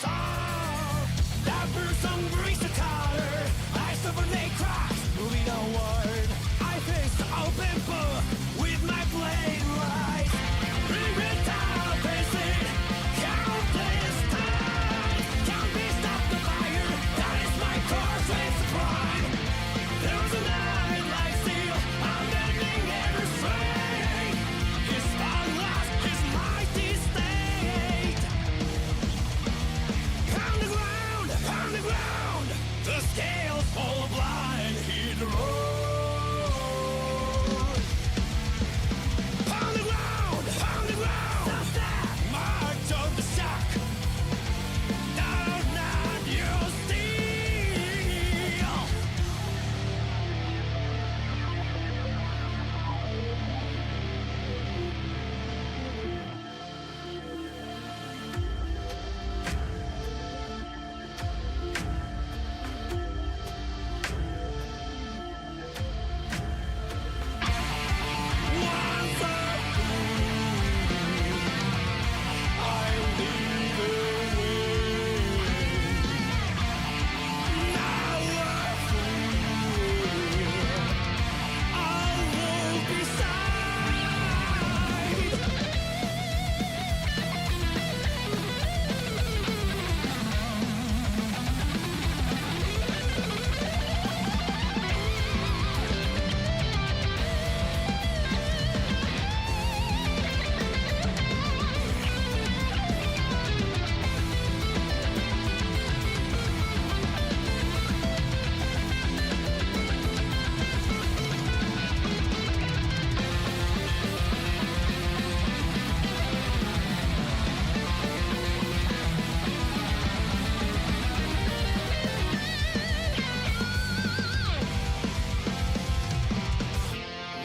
song. That person brings the color. I suffer they crash, moving onward. I face the open book with my blade light. Bring it down, face it. Countless times. Can't be stopped the fire. That is my course, it's the prime. There was a night like steel. I'm bending every string. His fun last, his mighty state. Pound the ground, pound the ground. The scales fall blind, hit the road. Pound the ground, pound the ground. Stop that. March of the shock. Down at your steel. Once a I lead the way. Now a fool, I walk beside.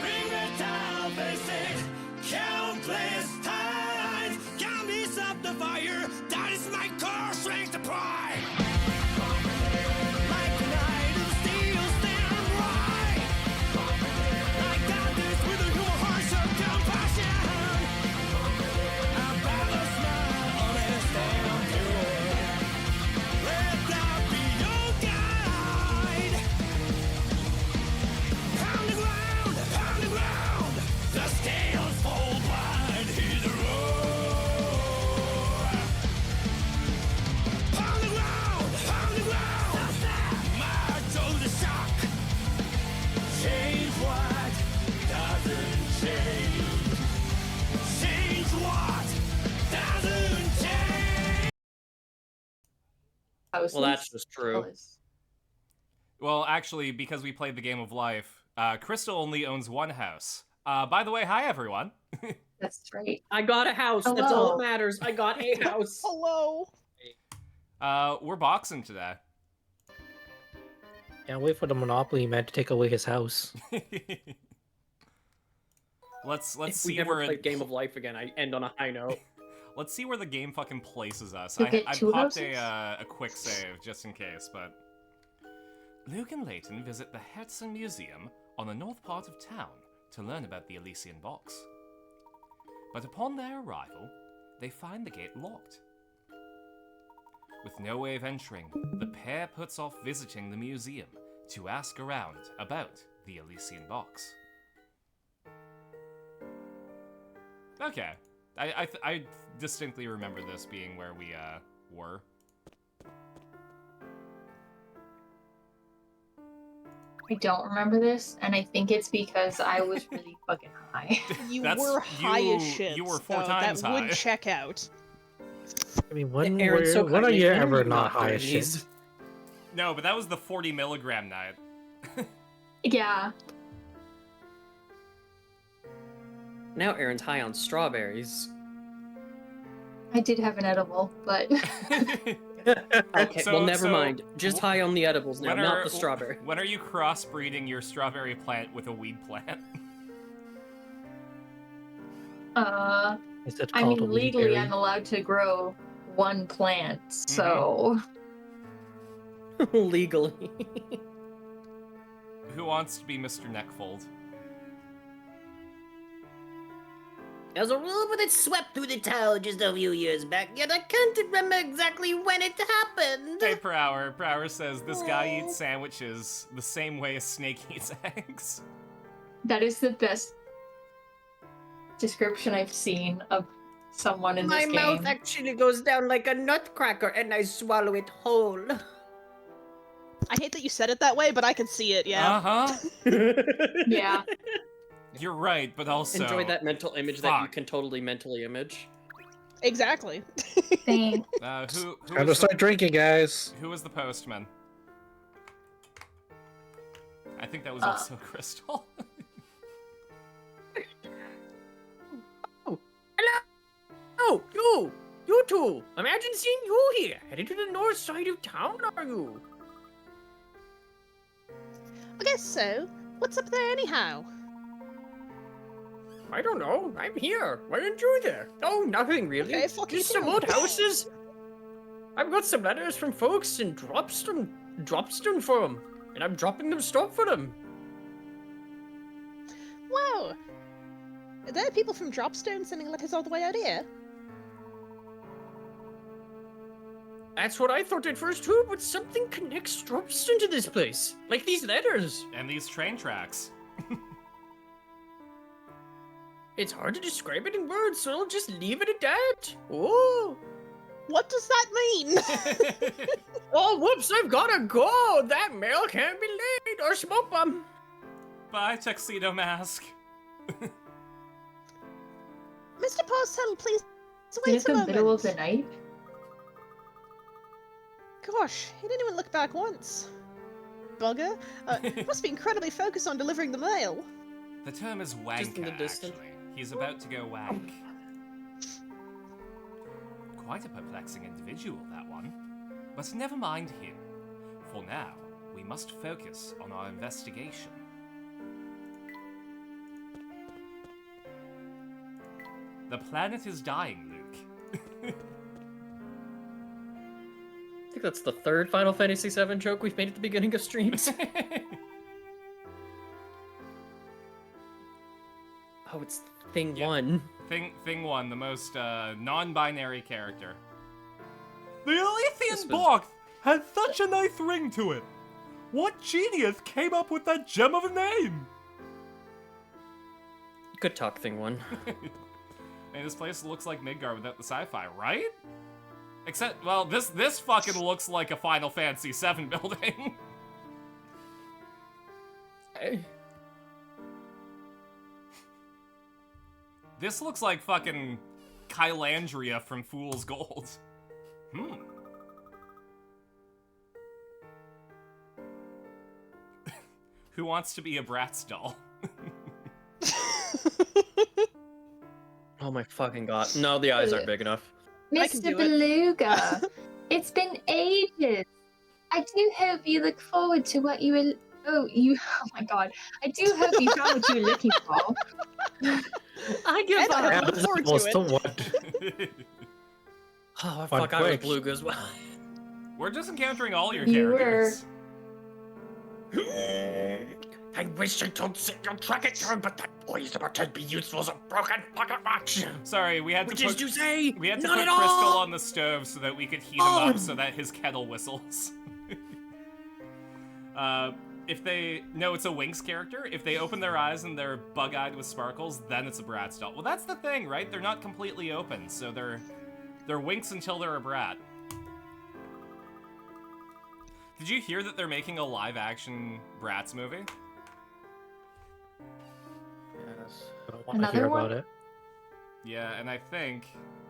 Ring it down, face it. Countless times. Can't be stopped the fire. That is my core strength to pride. Like a knight of steel, stand right. I got this with a your heart of compassion. I balance my honest and pure. Let that be your guide. Pound the ground, pound the ground. The scales fall blind, hit the road. Pound the ground, pound the ground. March of the shock. Change what doesn't change. Change what doesn't change. Well, that's just true. Well, actually, because we played the game of life, Crystal only owns one house. By the way, hi everyone. That's right. I got a house. That's all Hello. that matters. I got a house. Hello. We're boxing today. Can't wait for the Monopoly man to take away his house. Let's If we see never where play it, Game of Life again, I end on a high note. let's see where the game fucking places us. You I get two popped houses? a quick save just in case, but Luke and Leighton visit the Herzen Museum on the north part of town to learn about the Elysian Box. But upon their arrival, they find the gate locked. With no way of entering, the pair puts off visiting the museum to ask around about the Elysian Box. Okay. I distinctly remember this being where we were. I don't remember this, and I think it's because I was really fucking high. You That's- were high as you- shit. you were 4 so times that would high. check out. I mean, when Aaron, so when are kindly, you when ever you not high doing as shit? these? No, but that was the 40 milligram night. Yeah. Now Aaron's high on strawberries. I did have an edible, but Okay, So- well, never so mind. Just high on the edibles now, when not are- the strawberry. When are you crossbreeding your strawberry plant with a weed plant? Is it I called a mean, weed legally, berry? I'm allowed to grow one plant, so Legally. Who wants to be Mr. Neckfold? There's a rumor that swept through the town just a few years back, yet I can't remember exactly when it happened. Hey, Per Hour. Per Hour says this guy eats sandwiches the same way a snake eats eggs. That is the best description I've seen of someone in My this mouth game. actually goes down like a nutcracker and I swallow it whole. I hate that you said it that way, but I can see it, yeah. Uh-huh. Yeah. You're right, but also... Enjoy that mental image that you Fuck. can totally mentally image. Exactly. Thing. Who Time to was the, start drinking, guys. who was the postman? I think that was also Crystal. Oh, you two! Imagine seeing you here, headed to the north side of town, are you? I guess so. What's up there anyhow? I don't know, I'm here. Why aren't you there? Oh, nothing really. Okay, fuck Just you some too. old houses. I've got some letters from folks in Dropstone for them, and I'm dropping them stuff for them. Wow. Are there people from Dropstone sending letters all the way out here? That's what I thought at first too, but something connects Dropstone to this place. Like these letters. And these train tracks. It's hard to describe it in words, so I'll just leave it at that. Oh. What does that mean? Oh, whoops, I've gotta go. That mail can't be late or smoke bomb. Bye, Tuxedo Mask. Mr. Parcell, please In wait a the moment. middle of the night. Gosh, he didn't even look back once. Bugger. Must be incredibly focused on delivering the mail. The term is Just in wanker, the distance. actually. He's about to go wank. Quite a perplexing individual, that one. But never mind him. For now, we must focus on our investigation. The planet is dying, Luke. I think that's the third Final Fantasy VII joke we've made at the beginning of streams. Oh, it's thing Yep. one. Thing one, the most non-binary character. The This Elysian was- box has such a nice ring to it. What genius came up with that gem of a name? Good talk, thing one. And this place looks like Midgar without the sci-fi, right? Except, well, this fucking looks like a Final Fantasy VII building. Hey. This looks like fucking Kylandria from Fool's Gold. Who wants to be a Bratz doll? Oh my fucking god. No, the eyes aren't big enough. I can Mr. do it. Beluga, it's been ages. I do hope you look forward to what you will. Oh my god. I do hope you found what you were looking for. I give And I up. have Happens forward to almost it. to what? Oh, I Fun fuck, I was quick. Beluga as well. We're just encountering all your You were- characters. I wish I don't sit your track it down, but that boy is about to be useful as a broken pocket watch. Sorry, we had Which to is put to say, we had to not put at Crystal all. on the stove so that we could heat him Oh. up so that his kettle whistles. If they no, it's a Winx character. If they open their eyes and they're bug-eyed with sparkles, then it's a Bratz doll. Well, that's the thing, right? They're not completely open, so they're Winx until they're a brat. Did you hear that they're making a live-action Bratz movie? Yes. I don't want to Another hear one? about it. Yeah, and I think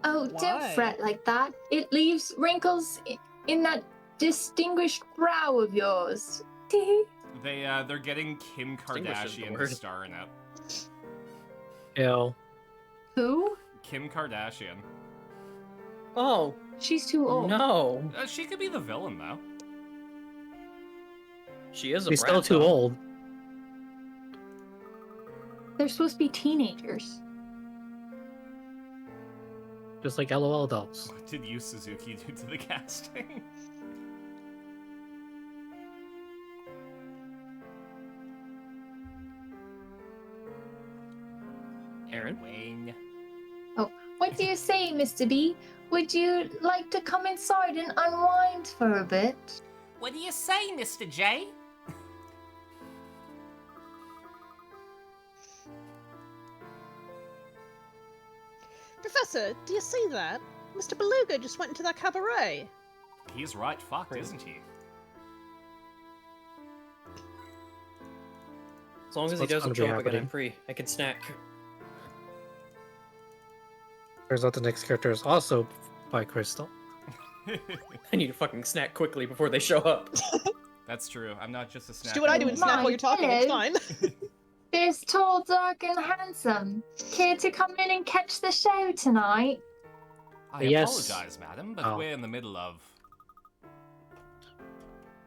Oh, Why? don't fret like that. It leaves wrinkles in that distinguished brow of yours. they're getting Kim Distinguished is the Kardashian to word. star in it. Ew. Who? Kim Kardashian. Oh, She's too old. no. She could be the villain though. She is a He's still brat, too though. old. They're supposed to be teenagers. Just like LOL dolls. What did Yu Suzuki do to the casting? Aaron? Wayne. What do you say, Mr. B? Would you like to come inside and unwind for a bit? What do you say, Mr. J? Professor, do you see that? Mr. Beluga just went into that cabaret. He's right fucked, isn't he? As long as he What's doesn't gonna show be up again, I'm happening? free. I can snack. Turns out the next character is also by Crystal. I need to fucking snack quickly before they show up. That's true. I'm not just a snack. Just do what I do and snack while you're talking, it's Hello. fine. There's tall, dark, and handsome. Care to come in and catch the show tonight? I Yes. apologize, madam, but Oh. we're in the middle of...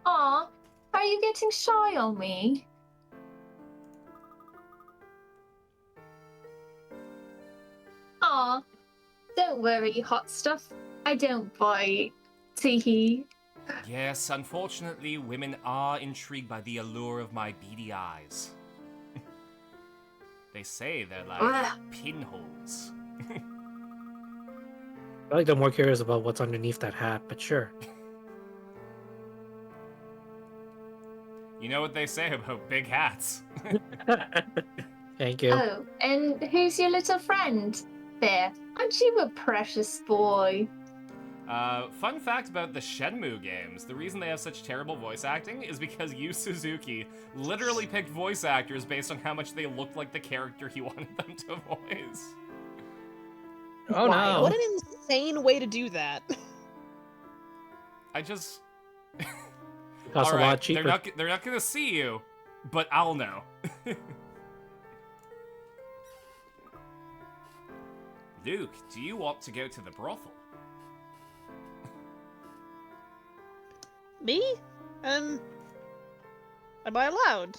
Aw, are you getting shy on me? Aw, don't worry, hot stuff. I don't bite. Teehee. Yes, unfortunately, women are intrigued by the allure of my beady eyes. They say they're like Ugh. pinholes. I think I'm more curious about what's underneath that hat, but sure. You know what they say about big hats. Thank you. Oh, and who's your little friend? There, aren't you a precious boy? Fun fact about the Shenmue games, the reason they have such terrible voice acting is because Yu Suzuki literally picked voice actors based on how much they looked like the character he wanted them to voice. Oh Why? no. What an insane way to do that. I just... Costs a Alright, lot cheaper. they're not gonna see you, but I'll know. Luke, do you want to go to the brothel? Me? Am I allowed?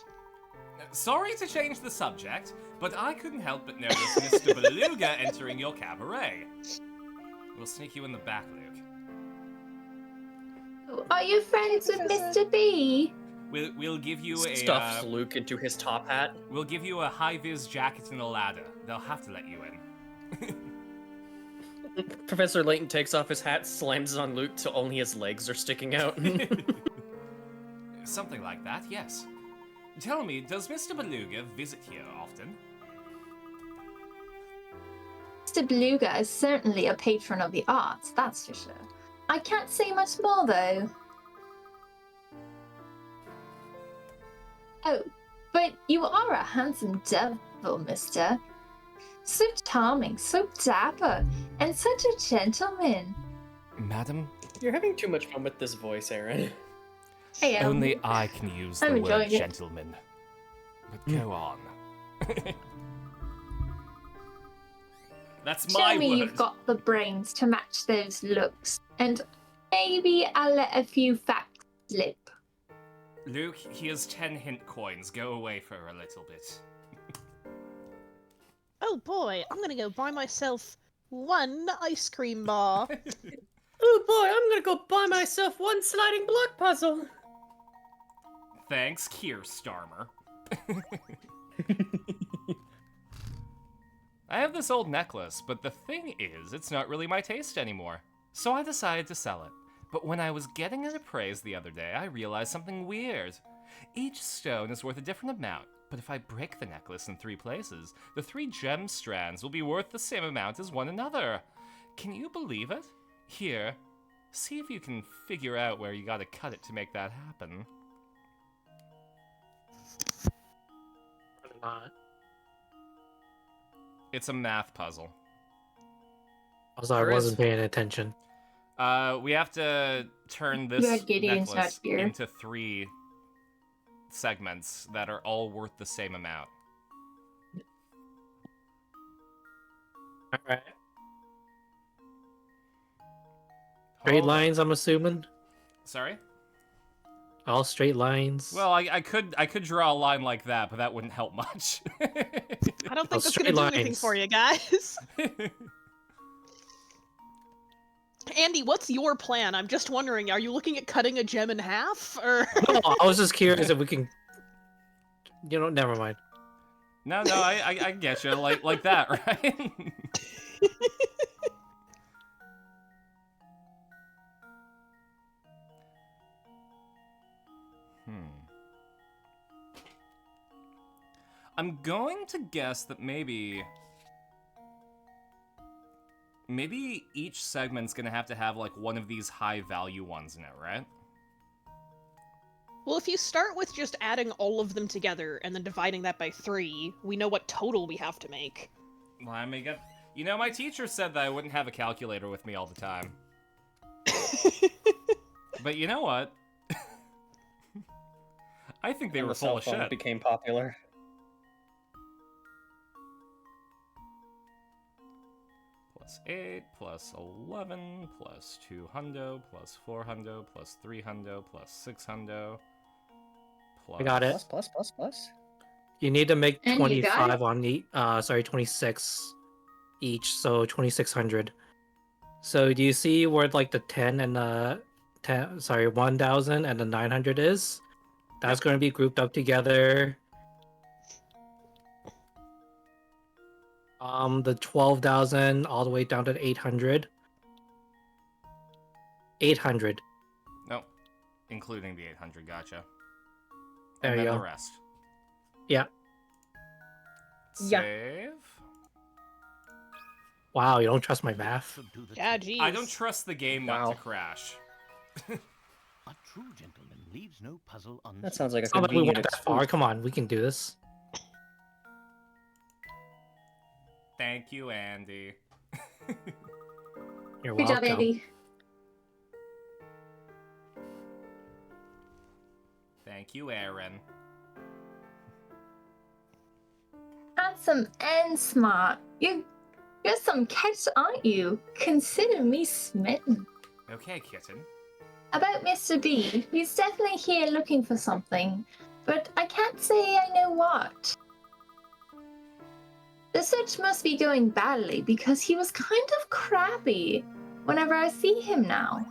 Sorry to change the subject, but I couldn't help but notice Mr. Beluga entering your cabaret. We'll sneak you in the back, Luke. Are you friends with Mr. B? We'll give you a Stuffs Luke into his top hat. we'll give you a high-vis jacket and a ladder. They'll have to let you in. Professor Layton takes off his hat, slams it on Luke till only his legs are sticking out. Something like that, yes. Tell me, does Mr. Beluga visit here often? Mr. Beluga is certainly a patron of the arts, that's for sure. I can't say much more, though. Oh, but you are a handsome devil, mister. So charming, so dapper, and such a gentleman. Madam, You're having too much fun with this voice, Aaron. I am. only I can use I'm the word enjoying it. gentleman. But go on. That's Show my me word. you've got the brains to match those looks, and maybe I'll let a few facts slip. Luke, here's 10 hint coins. Go away for a little bit. Oh boy, I'm gonna go buy myself one ice cream bar. Oh boy, I'm gonna go buy myself one sliding block puzzle. Thanks, Keir Starmer. I have this old necklace, but the thing is, it's not really my taste anymore. So I decided to sell it. But when I was getting it appraised the other day, I realized something weird. Each stone is worth a different amount, but if I break the necklace in 3 places, the 3 gem strands will be worth the same amount as one another. Can you believe it? Here, see if you can figure out where you gotta cut it to make that happen. It's a math puzzle. Also, I There is. wasn't paying attention. We have to turn this You're Gideon's necklace not here. into 3 segments that are all worth the same amount. Alright. Straight Hold on. lines, I'm assuming? Sorry? All straight lines? Well, I could draw a line like that, but that wouldn't help much. I don't think that's straight gonna do anything lines. for you guys. Andy, what's your plan? I'm just wondering, are you looking at cutting a gem in half? Or No, I was just curious if we can... You know, never mind. No, I get you, like that, right? I'm going to guess that maybe each segment's gonna have to have like one of these high value ones in it, right? Well, if you start with just adding all of them together and then dividing that by 3, we know what total we have to make. Well, I may get. You know, my teacher said that I wouldn't have a calculator with me all the time. But you know what? I think they And were the full cell of phone shit. became popular. Plus 8, plus 11, plus 2 hundo, plus 4 hundo, plus 3 hundo, plus 6 hundo, plus... I got it. Plus. You need to make And you got 25 on each. 26 each, so 2600. So do you see where like the 10 and the 1000 and the 900 is? That's going to be grouped up together. The 12,000 all the way down to 800. 800. No, including the 800, gotcha. There And you then go. the rest. Yeah. Yeah. Save. Wow, you don't trust my math? Yeah, geez. I don't trust the game not Wow. to crash. A true gentleman leaves no puzzle unsolved. That sounds like a It's not like we convenient went that far. excuse. Come on, we can do this. Thank you, Andy. You're Good welcome. job, Andy. Thank you, Aaron. Handsome and smart. You're some catch, aren't you? Consider me smitten. Okay, kitten. About Mr. B, he's definitely here looking for something, but I can't say I know what. The search must be going badly because he was kind of crabby whenever I see him now.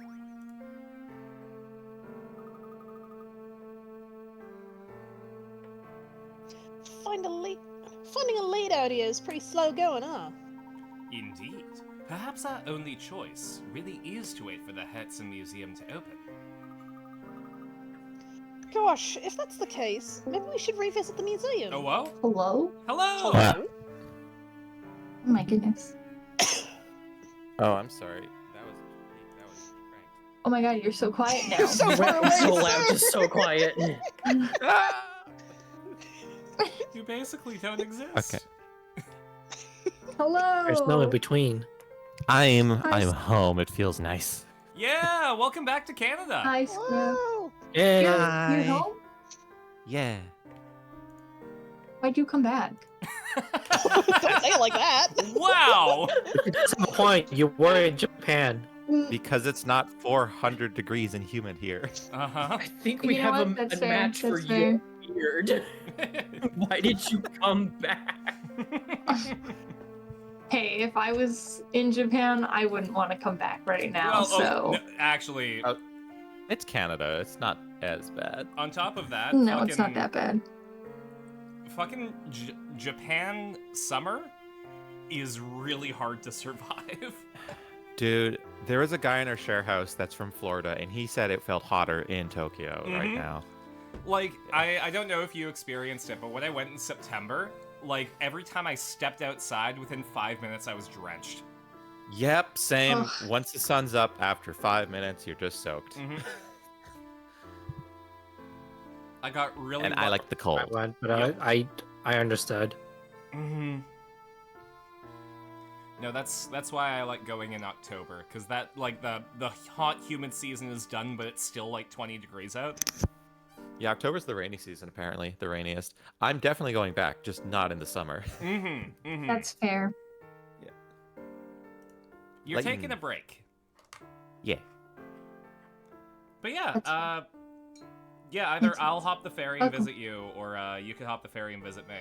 Finding a lead out here is pretty slow going, huh? Indeed. Perhaps our only choice really is to wait for the Herzen Museum to open. Gosh, if that's the case, maybe we should revisit the museum. Oh, well? Hello? Hello! Hello? Oh my goodness. Oh, I'm sorry. That was Frank. Oh my god, you're so quiet now. You're so far away, So loud, sir! just so quiet. You basically don't exist. Okay. Hello. There's no in between. I'm Hi, home. It feels nice. Yeah, welcome back to Canada. Hi, Scrub. Whoa! Yay! You're Hi. home? Yeah. Why'd you come back? Don't say it like that. Wow! That's the point. You were in Japan. Because it's not 400 degrees and humid here. Uh-huh. I think we You know have what? That's a fair, match for that's your beard. Why did you come back? Hey, if I was in Japan, I wouldn't want to come back right now, Well, so... no, actually, It's Canada. It's not as bad. on top of that, No, it's not that bad. Fucking Japan summer is really hard to survive. Dude, there was a guy in our share house that's from Florida, and he said it felt hotter in Tokyo right Mhm. now. Like, I don't know if you experienced it, but when I went in September, like, every time I stepped outside, within 5 minutes, I was drenched. Yep, same. Ugh. Once the sun's up, after 5 minutes, you're just soaked. Mhm. I got really And I like the I cold. went, but Yep. I understood. hmm No, that's why I like going in October, because that, like, the hot, humid season is done, but it's still, like, 20 degrees out. Yeah, October's the rainy season, apparently. The rainiest. I'm definitely going back, just not in the summer. That's fair. You're Like- taking a break. Yeah. But yeah, That's yeah, either That's- I'll hop the ferry and Okay. visit you, or you can hop the ferry and visit me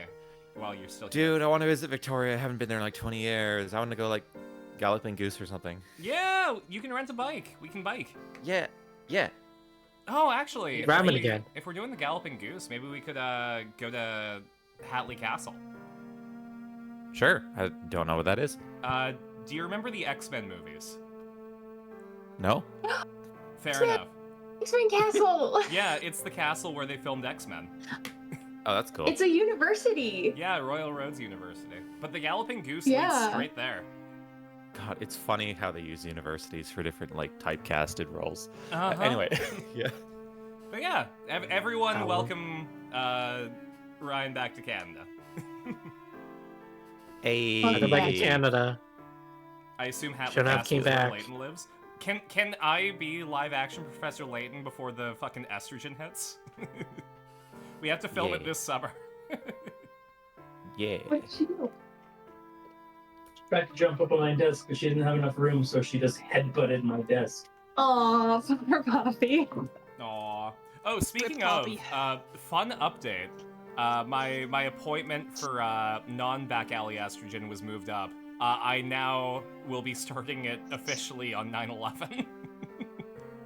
while you're still Dude, I want to visit Victoria. I haven't been there in like 20 years. I want to go like Galloping Goose or something. Yeah, you can rent a bike. We can bike. Yeah. Yeah. Oh, actually, Ramen again. If we're doing the Galloping Goose, maybe we could go to Hatley Castle. Sure. I don't know what that is. Do you remember the X-Men movies? No? Fair Shit. enough. X-Men Castle. Yeah, it's the castle where they filmed X-Men. Oh, that's cool. It's a university. Yeah, Royal Roads University. But the Galloping Goose Yeah. leads straight there. God, it's funny how they use universities for different like typecasted roles. Uh-huh. Anyway, yeah. But yeah, everyone Ow. welcome Ryan back to Canada. Hey. Welcome Go back to Yeah. Canada. I assume Hatley Shouldn't have Castle came is where back. Layton lives. Can I be live action Professor Layton before the fucking estrogen hits? We have to film it Yeah. this summer. Yeah. What'd she do? Tried to jump up on my desk, but she didn't have enough room, so she just headbutted my desk. Aw, poor Poppy. Aw. Oh, speaking Rip of, Poppy. fun update. My appointment for non-back alley estrogen was moved up. I now will be starting it officially on 9/11.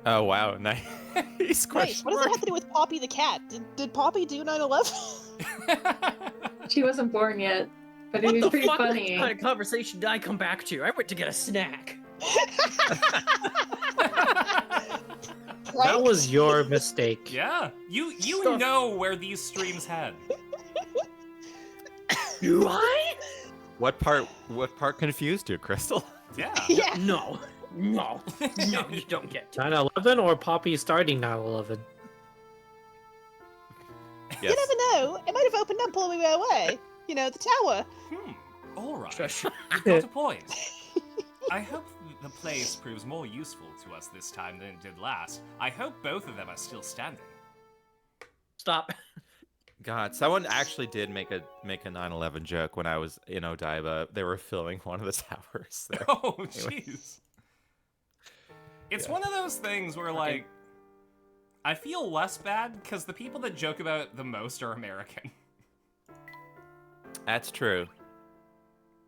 Oh wow, nice. Wait, what does that have to do with Poppy the cat? Did Poppy do 9/11? She wasn't born yet, but What it was the pretty fuck funny. kind of conversation did I come back to? I went to get a snack. That was your mistake. Yeah, you Stuff. know where these streams head. Do I? What part confused you, Crystal? Yeah. Yeah. No. No. No, you don't get to. 9/11 or Poppy starting 9/11? You never know. It might have opened up while we were away. You know, the tower. All right. Shush. You've got a point. I hope the place proves more useful to us this time than it did last. I hope both of them are still standing. Stop. God, someone actually did make a 9/11 joke when I was in Odaiba. They were filming one of the towers there. Oh, Anyway. jeez. It's Yeah. one of those things where, like, I feel less bad because the people that joke about it the most are American. That's true.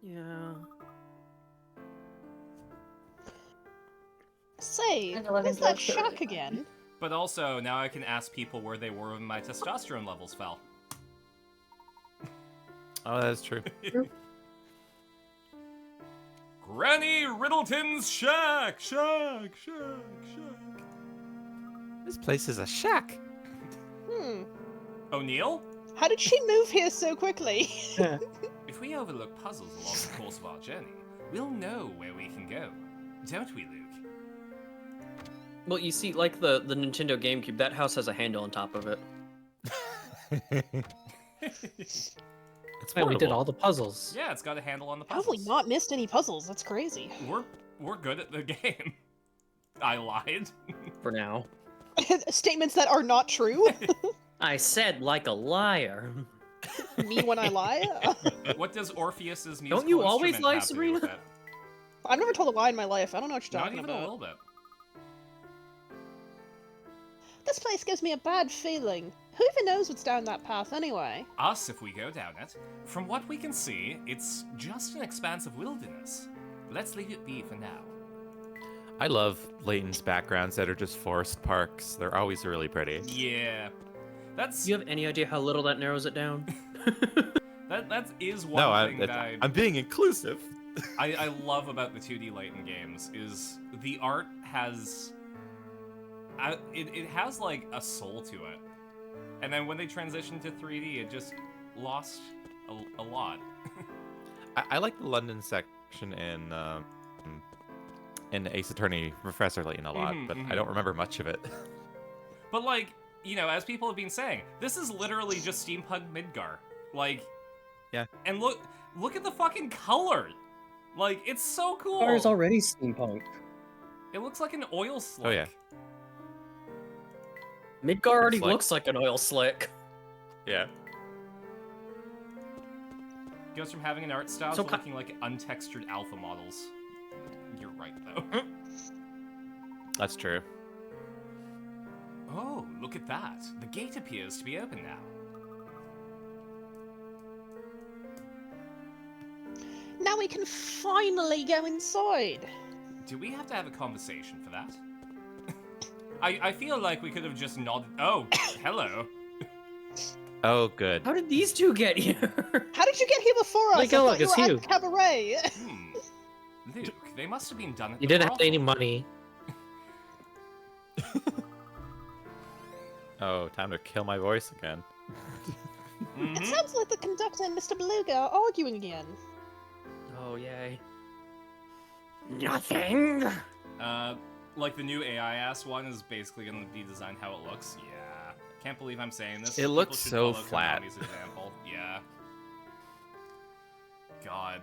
Yeah. Say, 9/11 where's is that love story. shack again? But also, now I can ask people where they were when my testosterone levels fell. Oh, that's true. Granny Riddleton's shack! Shack! This place is a shack. O'Neill? How did she move here so quickly? If we overlook puzzles along the course of our journey, we'll know where we can go. Don't we, Luke? Well, you see, like the Nintendo GameCube, that house has a handle on top of it. It's Man, we did portable. all the puzzles. Yeah, it's got a handle on the Have puzzles. we not missed any puzzles? That's crazy. We're good at the game. I lied. For now. Statements that are not true. I said like a liar. Me when I lie. What does Orpheus's musical Don't you always instrument lie, have to do Sabrina? with it? I've never told a lie in my life. I don't know what you're Not talking even a about. little bit. This place gives me a bad feeling. Who even knows what's down that path anyway? Us, if we go down it. From what we can see, it's just an expanse of wilderness. Let's leave it be for now. I love Layton's backgrounds that are just forest parks. They're always really pretty. Yeah. That's Do you have any idea how little that narrows it down? that is one No, thing that I'm being inclusive. I love about the 2D Layton games is the art has it has like a soul to it, and then when they transitioned to 3D, it just lost a lot. I like the London section in Ace Attorney Professor Layton a lot, but I don't remember much of it. But like, you know, as people have been saying, this is literally just steampunk Midgar. Like, yeah. And look at the fucking color. Like, it's so cool. Car's already steampunk. It looks like an oil slick. Oh yeah. Midgar already like- looks like an oil slick. Yeah. Goes from having an art style So to ki- looking like untextured alpha models. You're right, though. That's true. Oh, look at that. The gate appears to be open now. Now we can finally go inside. Do we have to have a conversation for that? I feel like we could have just nodded. Oh, hello. Oh, good. How did these two get here? How did you get here before us? Like, I oh, thought look, you it's were you. at Cabaret. Luke, they must have been done at You the didn't have any brothel. money. Oh, time to kill my voice again. It sounds like the conductor and Mr. Beluga are arguing again. Oh yay. Nothing. Like the new AI-ass one is basically going to be designed how it looks. Yeah. Can't believe I'm saying this. It looks People should so follow flat. Konami's example. Yeah. God.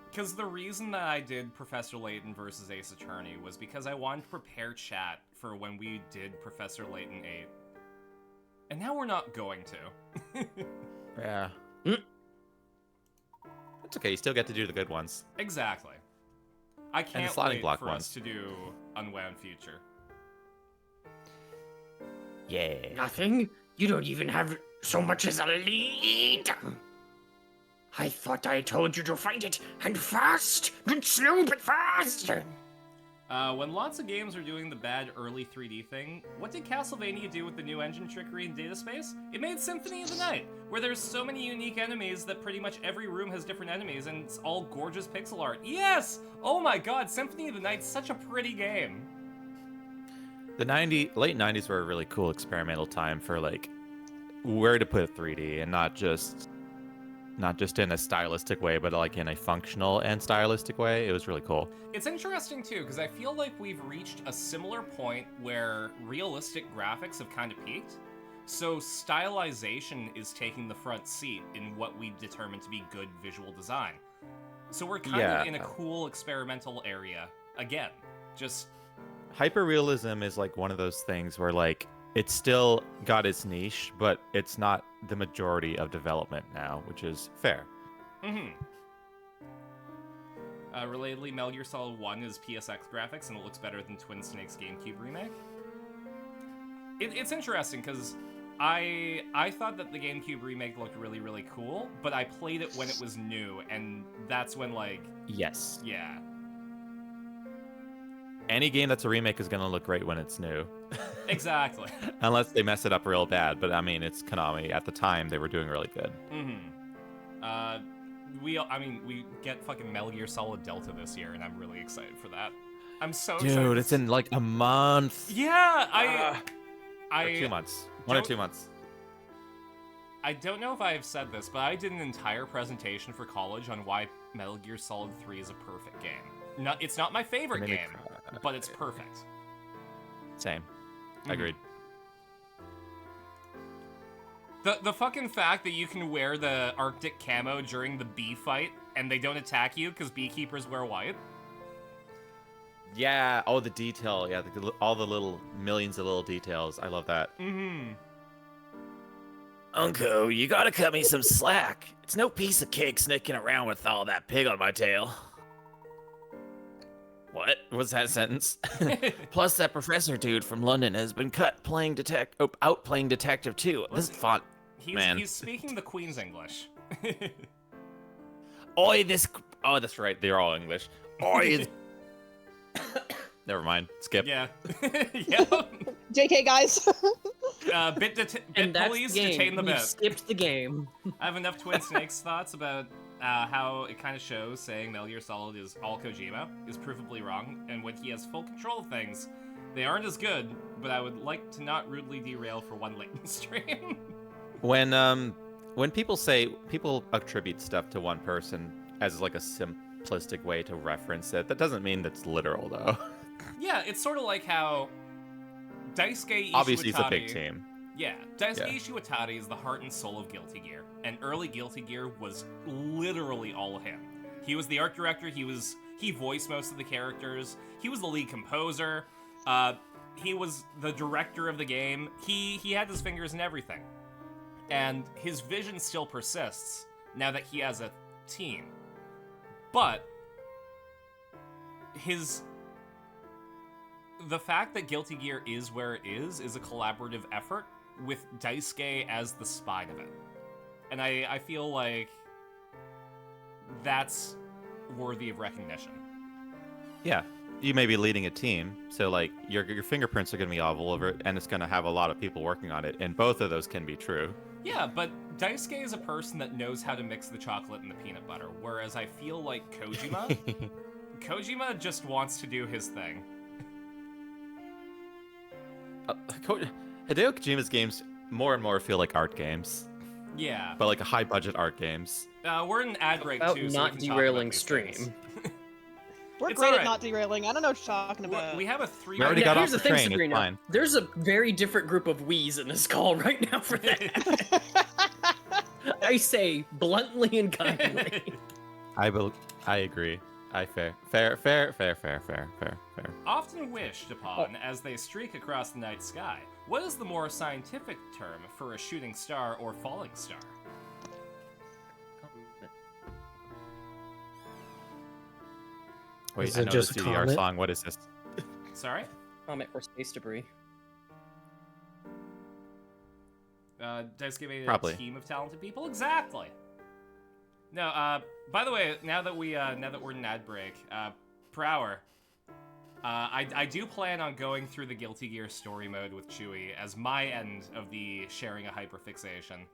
Because the reason that I did Professor Layton versus Ace Attorney was because I wanted to prepare chat for when we did Professor Layton 8. And now we're not going to. Yeah. It's okay. You still get to do the good ones. Exactly. I can't sliding wait block for ones. us to do Unwound Future. Yeah. Nothing? You don't even have so much as a lead? I thought I told you to fight it, and fast! Not slow, but fast! When lots of games are doing the bad early 3D thing, what did Castlevania do with the new engine trickery in Data Space? It made Symphony of the Night, where there's so many unique enemies that pretty much every room has different enemies, and it's all gorgeous pixel art. Yes! Oh my god, Symphony of the Night's such a pretty game. The late 90s were a really cool experimental time for like where to put 3D and not just in a stylistic way, but like in a functional and stylistic way. It was really cool. It's interesting too, because I feel like we've reached a similar point where realistic graphics have kind of peaked. So stylization is taking the front seat in what we determine to be good visual design. So we're kind of in a cool experimental area again. Just Hyperrealism is like one of those things where like it's still got its niche, but it's not the majority of development now, which is fair. Relatedly, Metal Gear Solid 1 is PSX graphics, and it looks better than Twin Snake's GameCube remake. It's interesting, because I thought that the GameCube remake looked really, really cool, but I played it when it was new, and that's when, like... Yes. Yeah. Any game that's a remake is going to look great when it's new. Exactly. Unless they mess it up real bad, but I mean, it's Konami. At the time, they were doing really good. We get fucking Metal Gear Solid Delta this year, and I'm really excited for that. I'm so excited. Dude, it's in like a month. Yeah, Or 2 months. 1 or 2 months. I don't know if I have said this, but I did an entire presentation for college on why Metal Gear Solid 3 is a perfect game. It's not my favorite game, but it's perfect. Same. Agreed. The fucking fact that you can wear the Arctic camo during the bee fight and they don't attack you because beekeepers wear white. Yeah. Oh, the detail. Yeah, all the little millions of little details. I love that. Uncle, you gotta cut me some slack. It's no piece of cake snicking around with all that pig on my tail. What was that sentence? Plus, that professor dude from London has been out playing detective too. This is fun, man. He's speaking the Queen's English. Oi, this. Oh, that's right. They're all English. Oi. Never mind. Skip. Yeah. Yeah. JK, guys. Bit police detain the We've bit. skipped the game. I have enough Twin Snakes thoughts about how it kind of shows saying Metal Gear Solid is all Kojima is provably wrong, and when he has full control of things, they aren't as good, but I would like to not rudely derail for one Layton stream. When people attribute stuff to one person as like a simplistic way to reference it, that doesn't mean that's literal though. Yeah, it's sort of like how Daisuke Ishiwatari... Obviously, it's a big team. Yeah, Daisuke Ishiwatari is the heart and soul of Guilty Gear, and early Guilty Gear was literally all him. He was the art director, he voiced most of the characters, he was the lead composer, he was the director of the game, he had his fingers in everything. And his vision still persists now that he has a team. But the fact that Guilty Gear is where it is a collaborative effort with Daisuke as the spine of it. And I feel like that's worthy of recognition. Yeah, you may be leading a team, so like your fingerprints are going to be all over it, and it's going to have a lot of people working on it, and both of those can be true. Yeah, but Daisuke is a person that knows how to mix the chocolate and the peanut butter, whereas I feel like Kojima Hideo Kojima's games more and more feel like art games, Yeah. but like a high budget art games. We're in an ad break About too, so not we can talk derailing about these stream. things. We're It's great alright. at not derailing. I don't know what you're talking about. We have a 3 We already Now, got here's off the the thing, train, it's Sabrina. fine. There's a very different group of wees in this call right now for that. I say bluntly and kindly. I agree. Fair. Often wished upon as they streak across the night sky. What is the more scientific term for a shooting star or falling star? Wait, Is I it know just the a CDR comet? song. What is this? Sorry? Comet or space debris. Does give me a Probably. team of talented people? Exactly. No, by the way, now that we're in an ad break, per hour, I do plan on going through the Guilty Gear story mode with Chewie as my end of the sharing a hyperfixation.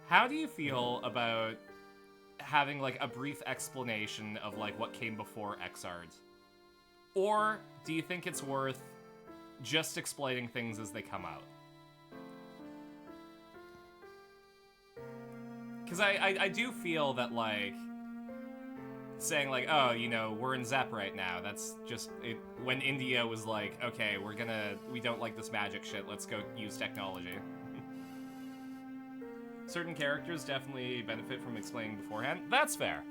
How do you feel about having like a brief explanation of like what came before Xrd? Or do you think it's worth just explaining things as they come out? Because I do feel that, like, saying, like, oh, you know, we're in Zep right now, that's just, when India was like, okay, we don't like this magic shit, let's go use technology. Certain characters definitely benefit from explaining beforehand. That's fair.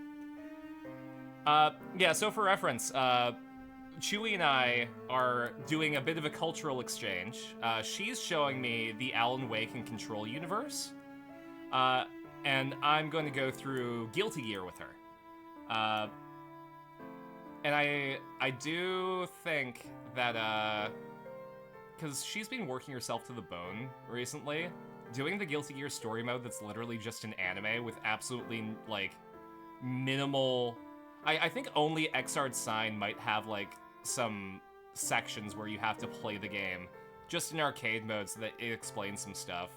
Yeah, so for reference, Chewie and I are doing a bit of a cultural exchange. She's showing me the Alan Wake and Control universe. And I'm going to go through Guilty Gear with her. And I do think that, because she's been working herself to the bone recently, doing the Guilty Gear story mode that's literally just an anime with absolutely, like, minimal... I think only Xrd Sign might have, like, some sections where you have to play the game, just in arcade mode so that it explains some stuff.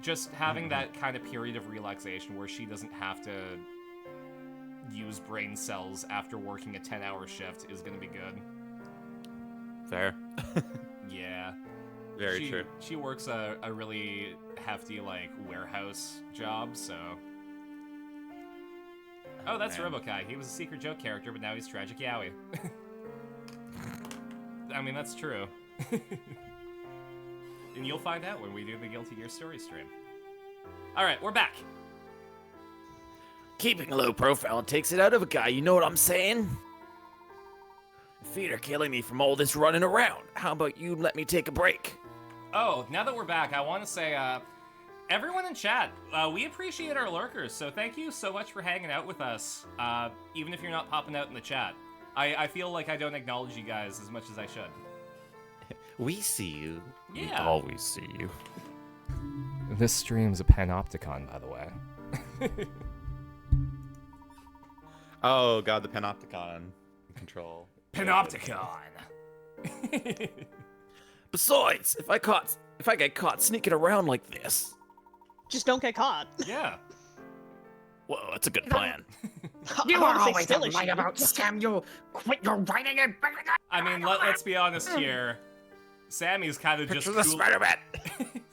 Just having that kind of period of relaxation where she doesn't have to use brain cells after working a 10-hour shift is gonna be good. Fair. Yeah. Very true. She works a really hefty, like, warehouse job, so... Oh, that's man. Robokai. He was a secret joke character, but now he's Tragic Yowie. I mean, that's true. And you'll find out when we do the Guilty Gear story stream. Alright, we're back. Keeping a low profile takes it out of a guy, you know what I'm saying? Feet are killing me from all this running around. How about you let me take a break? Oh, now that we're back, I want to say, everyone in chat, we appreciate our lurkers, so thank you so much for hanging out with us, even if you're not popping out in the chat. I feel like I don't acknowledge you guys as much as I should. We see you. We Yeah. always see you. This stream's a panopticon, by the way. Oh god, the Panopticon control. Panopticon! Besides, if I get caught sneaking around like this, Just don't get caught. Yeah. whoa, that's a good plan. You are Honestly, always still a a lie shame. about Samuel. Quit your writing and... I mean, let's be honest here. Sammy's kind of just Picture the cool. Spider-Man.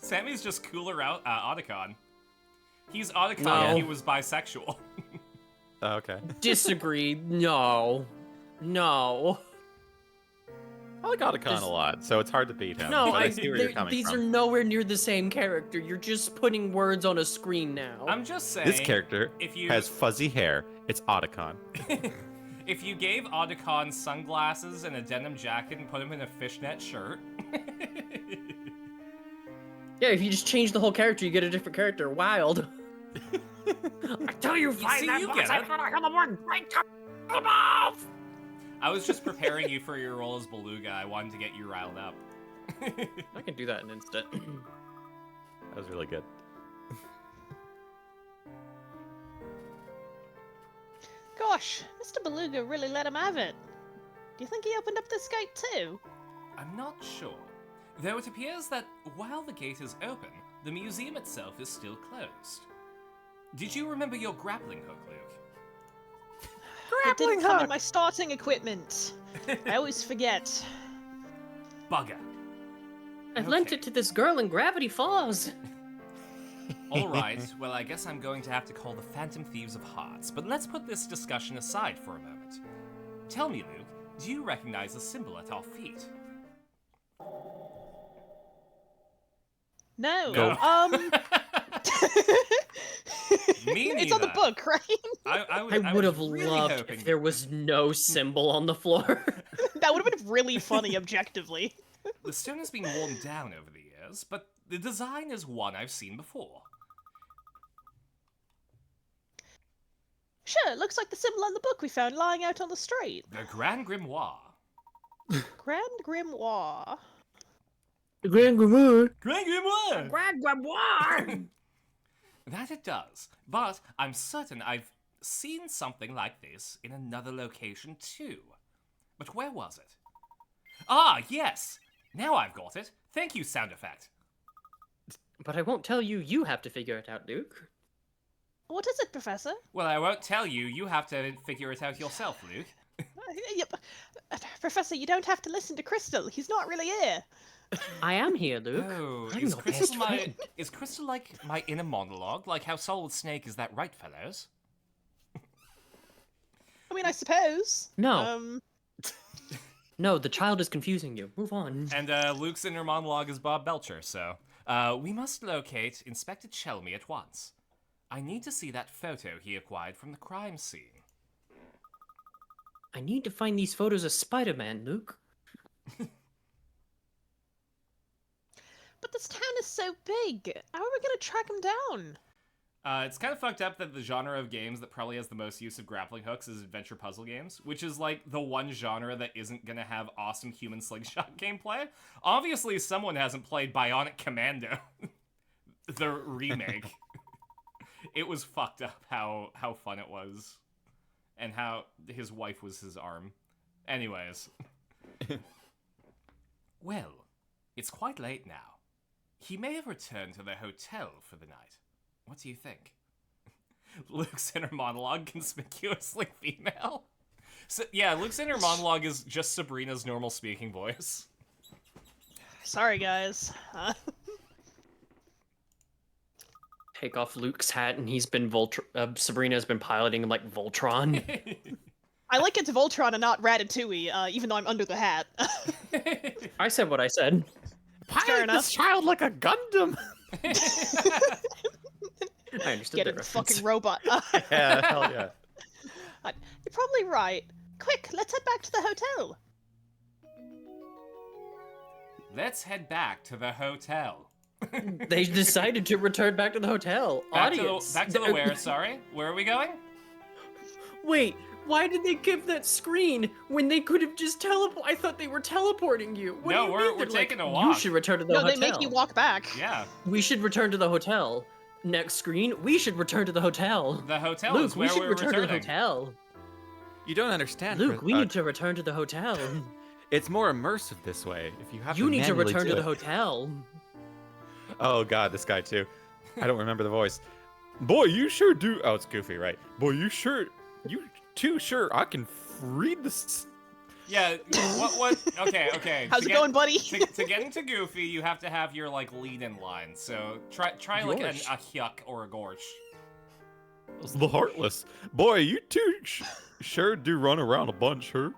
Sammy's just cooler out Otacon. He's Otacon No. and he was bisexual. Oh, okay. Disagree. No. No. I like Otacon There's- a lot, so it's hard to beat him. No, but I see where you're coming these from. are nowhere near the same character. You're just putting words on a screen now. I'm just saying. This character if you has fuzzy hair. It's Otacon. if you gave Otacon sunglasses and a denim jacket and put him in a fishnet shirt. Yeah, if you just change the whole character, you get a different character. Wild. I tell you, find see, that you box. get I it. thought I had the word right to above. I was just preparing you for your role as Beluga. I wanted to get you riled up. I can do that in an instant. That was really good. Gosh, Mr. Beluga really let him have it. Do you think he opened up this gate too? I'm not sure. Though it appears that while the gate is open, the museum itself is still closed. Did you remember your grappling hook, Luke? It didn't come in my starting equipment. I always forget. Bugger. I lent it to this girl in Gravity Falls. Alright, well, I guess I'm going to have to call the Phantom Thieves of Hearts, but let's put this discussion aside for a moment. Tell me, Luke, do you recognize the symbol at our feet? No. No. Me It's on the neither. book, right? I was would have really loved hoping- if there was no symbol on the floor. That would have been really funny, objectively. The stone has been worn down over the years, but the design is one I've seen before. Sure, it looks like the symbol on the book we found lying out on the street. The Grand Grimoire. Grand Grimoire. The Grand Grimoire. Grand Grimoire! Grand Grimoire! That it does, but I'm certain I've seen something like this in another location too. But where was it? Ah, yes! Now I've got it. Thank you, sound effect. But I won't tell you. You have to figure it out, Luke. What is it, Professor? Well, I won't tell you. You have to figure it out yourself, Luke. Yep. Professor, you don't have to listen to Crystal. He's not really here. I am here, Luke. Oh, I'm is your Crystal best my friend. is Crystal like my inner monologue? Like how Solid Snake is that right, fellows? I mean, I suppose. No. No, the child is confusing you. Move on. And Luke's inner monologue is Bob Belcher, so we must locate Inspector Chelmy at once. I need to see that photo he acquired from the crime scene. I need to find these photos of Spider-Man, Luke. But this town is so big. How are we going to track him down? It's kind of fucked up that the genre of games that probably has the most use of grappling hooks is adventure puzzle games, which is like the one genre that isn't gonna have awesome human slingshot gameplay. Obviously, someone hasn't played Bionic Commando, the remake. It was fucked up how fun it was, and how his wife was his arm. Anyways. Well, it's quite late now. He may have returned to the hotel for the night. What do you think? Luke's inner monologue, conspicuously female. So, yeah, Luke's inner monologue is just Sabrina's normal speaking voice. Sorry, guys. Take off Luke's hat, and he's been Sabrina's been piloting him like Voltron. I like it's Voltron and not Ratatouille, even though I'm under the hat. I said what I said. Fair enough. This child like a Gundam. I understood Get that it, reference. fucking robot. Yeah, hell yeah. You're probably right. Quick, let's head back to the hotel. Let's head back to the hotel. They decided to return back to the hotel. Back Audience. to the where, sorry? Where are we going? Wait, why did they give that screen when they could have just teleported? I thought they were teleporting you. What No, do you we're mean? They're taking a You walk. should return to the No, hotel. they make you walk back. Yeah, We should return to the hotel. Next screen, we should return to the hotel. the hotel Luke, is we where should we're return to the returning. hotel. You don't understand. Luke, Chris- we need to return to the hotel. It's more immersive this way. If you have You need to manually return do to the it. hotel. Oh god, this guy too. I don't remember the voice. Boy, you sure do. Oh, it's Goofy, right? Boy, you too sure I can read this. Yeah, what? Okay. How's it going, buddy? To get into Goofy, you have to have your, like, lead-in line. So try like a Gorsh. Hyuk or a Gorsh. It's the Heartless. Boy, you two sure do run around a bunch, huh?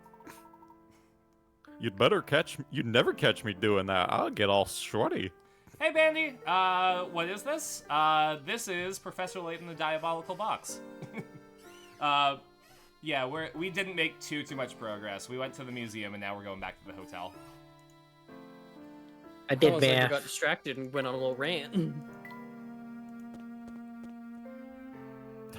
You'd never catch me doing that. I'll get all sweaty. Hey, Bandy. What is this? This is Professor Layton the Diabolical Box. Yeah, we didn't make too much progress. We went to the museum, and now we're going back to the hotel. I did Oh, so I math. got distracted and went on a little rant.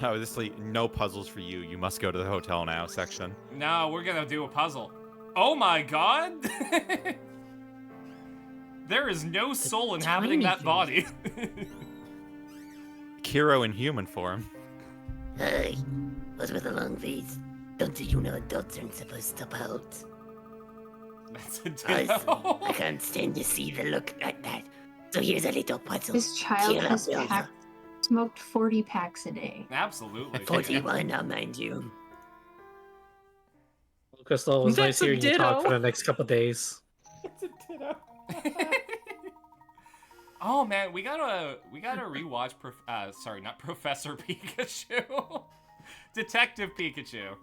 Oh, this is no puzzles for you. You must go to the hotel now section. No, we're gonna do a puzzle. Oh my god! There is no soul inhabiting tiny that thing. body. Kiro in human form. Hey, what's with the long face? Don't you know adults aren't supposed to pout? That's a I ditto. can't stand to see the look like that. So here's a little puzzle. This child Kira has Builder. smoked 40 packs a day. Absolutely. 41, I'll mind you. Crystal was That's nice a hearing you talk ditto. for the next couple days. It's a ditto. Oh man, we gotta rewatch. Sorry, not Professor Pikachu. Detective Pikachu.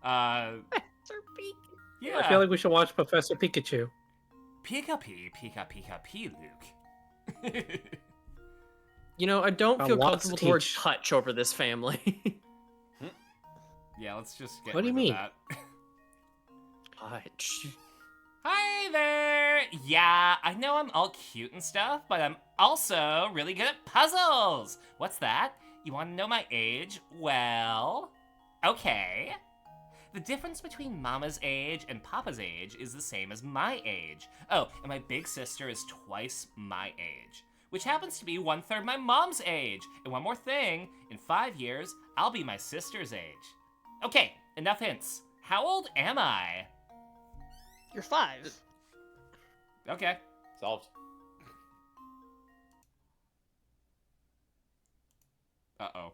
Professor Pikachu. Yeah. I feel like we should watch Professor Pikachu. Pika Pee, Luke. You know, I don't Got feel lots to comfortable towards teach. touch over this family. Yeah, let's just get What do you rid of mean? that. Touch. Hi there! Yeah, I know I'm all cute and stuff, but I'm also really good at puzzles! What's that? You want to know my age? Well, okay. The difference between Mama's age and Papa's age is the same as my age. Oh, and my big sister is twice my age, which happens to be 1/3 my mom's age. And one more thing, in 5 years, I'll be my sister's age. Okay, enough hints. How old am I? You're 5. Okay. Solved. Uh-oh.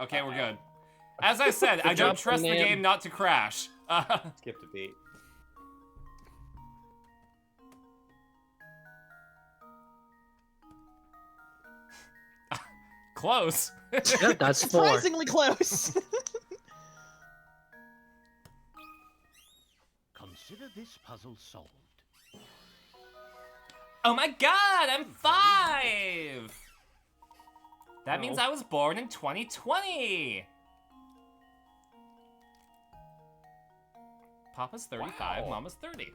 Okay, we're good. As I said, I don't job, trust the Nam. game not to crash. Skipped a beat. Close. Yeah, that's 4. Surprisingly close. Consider this puzzle solved. Oh my god, I'm 5! That means Oh. I was born in 2020! Papa's 35, Wow. Mama's 30.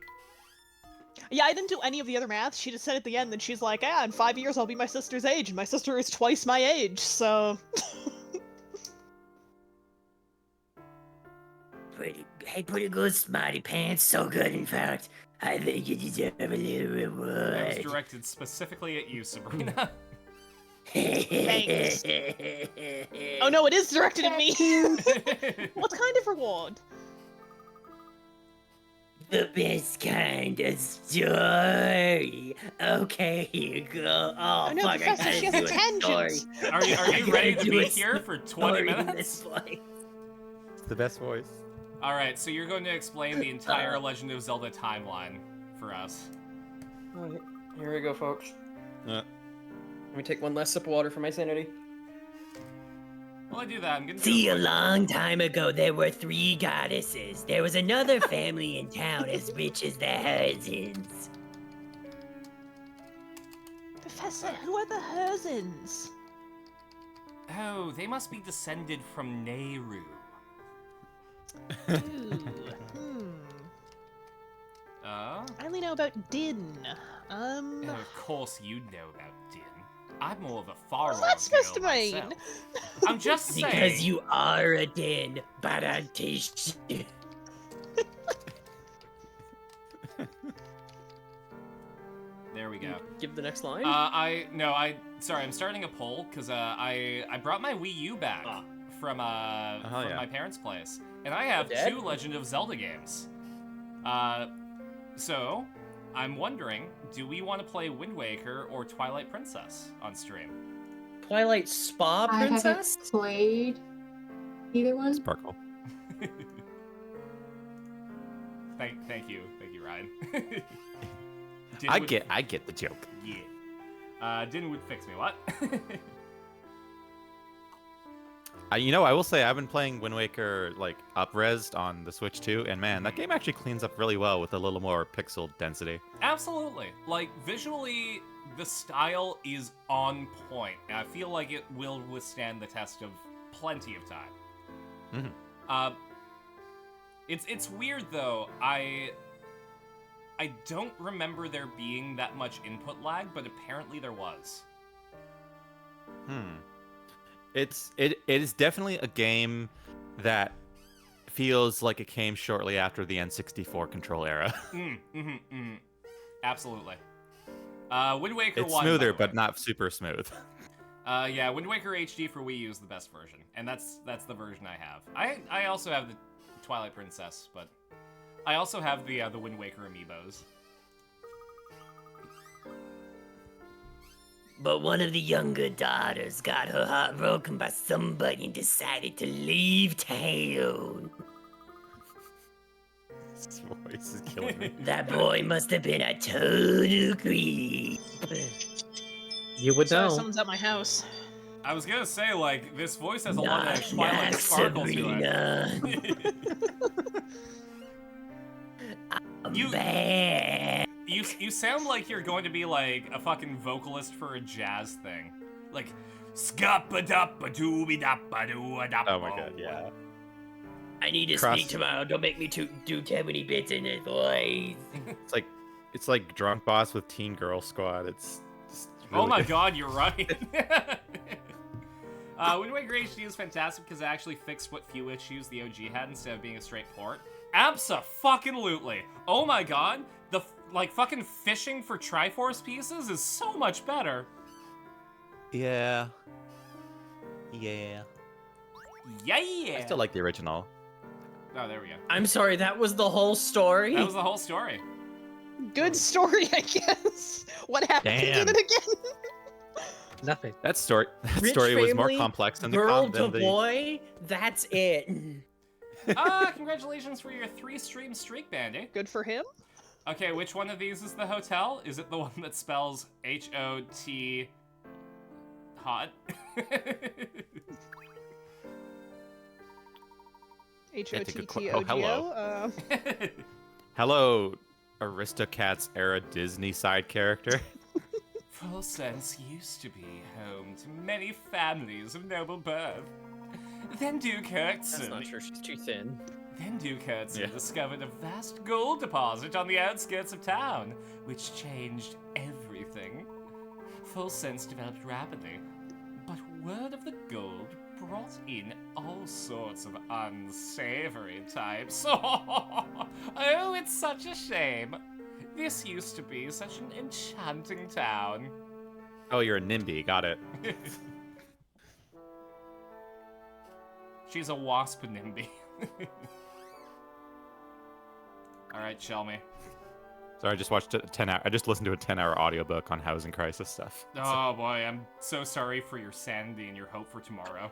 Yeah, I didn't do any of the other math. She just said at the end that she's like, in 5 years I'll be my sister's age, and my sister is twice my age, so... Pretty good, Smarty Pants. So good, in fact. I think you deserve a little That was reward. directed specifically at you, Sabrina. Thanks. Oh no, it is directed at me! What kind of reward? The best kind of story. Okay, here you go. Oh, Oh no, fuck, Professor, I she gotta has do a a story. tangent! Are I you gotta ready to do be a here for 20 story in minutes? this place. It's the best voice. Alright, so you're going to explain the entire Legend of Zelda timeline for us. Alright, here we go, folks. Uh. Let me take one last sip of water for my sanity. While I do that, I'm gonna do See, a a long time ago, there were 3 goddesses. There was another family in town as rich as the Herzens. Professor, who are the Herzens? Oh, they must be descended from Nehru. Ooh, hmm. Oh? I only know about Din. And of course you know about Din. I'm more of a far What's that supposed to mean? I'm just saying. Because you are a din, but a dish. There we go. Give the next line. Sorry, I'm starting a poll because I brought my Wii U back from yeah. my parents' place, and I have Dead? 2 Legend of Zelda games. So I'm wondering, do we want to play Wind Waker or Twilight Princess on stream? Twilight Spa I haven't Princess? played either one. Sparkle. Thank you, Ryan. Din I would- get the joke. Yeah. Din would fix me. What? I will say I've been playing Wind Waker like up-resed on the Switch too, and man, that game actually cleans up really well with a little more pixel density. Absolutely. Like, visually, the style is on point, and I feel like it will withstand the test of plenty of time. Mhm. It's weird, though. I don't remember there being that much input lag, but apparently there was. It is definitely a game that feels like it came shortly after the N64 control era. Absolutely. Wind Waker It's 1, by smoother, the way. but not super smooth. Yeah, Wind Waker HD for Wii U is the best version, and that's the version I have. I also have the Twilight Princess, but I also have the Wind Waker amiibos. But one of the younger daughters got her heart broken by somebody and decided to leave town. This voice is killing me. That boy must have been a total creep. You would Sorry, know. someone's at my house. I was gonna say, like, this voice has a lot of Twilight sparkle to it. You sound like you're going to be like a fucking vocalist for a jazz thing. Like, scuppa-duppa-dooby-duppa-doo-a-duppa. Oh my god, yeah. I need to Cross- speak tomorrow. Don't make me do too many bits in it, boys. It's like Drunk Boss with Teen Girl Squad. It's just Oh really my good. god, you're right. Wind Waker HD is fantastic because it actually fixed what few issues the OG had instead of being a straight port. Abso-fucking-lutely. Oh my god, the fucking fishing for Triforce pieces is so much better. Yeah. Yeah. Yeah. I still like the original. Oh, there we go. I'm sorry, that was the whole story? That was the whole story. Good story, I guess. What happened Damn. in it again? Nothing. That story Rich story was more family, complex than the girl than to the boy, that's it. Congratulations for your 3-stream streak, Bandy. Good for him. Okay, which one of these is the hotel? Is it the one that spells H-O-T... hot? H-O-T-T-O-G-O. Hello, Aristocats era Disney side character. Full Sense used to be home to many families of noble birth. Then Duke That's Hertzen. not true, she's too thin. Then Duke Hertzen Yeah. discovered a vast gold deposit on the outskirts of town, which changed everything. Full Sense developed rapidly, but word of the gold brought in all sorts of unsavory types. Oh, it's such a shame. This used to be such an enchanting town. Oh, you're a NIMBY. Got it. She's a wasp NIMBY. Alright, Shelmy. Sorry, I just watched a 10-hour. I just listened to a 10-hour audiobook on housing crisis stuff. Oh boy, I'm so sorry for your sanity and your hope for tomorrow.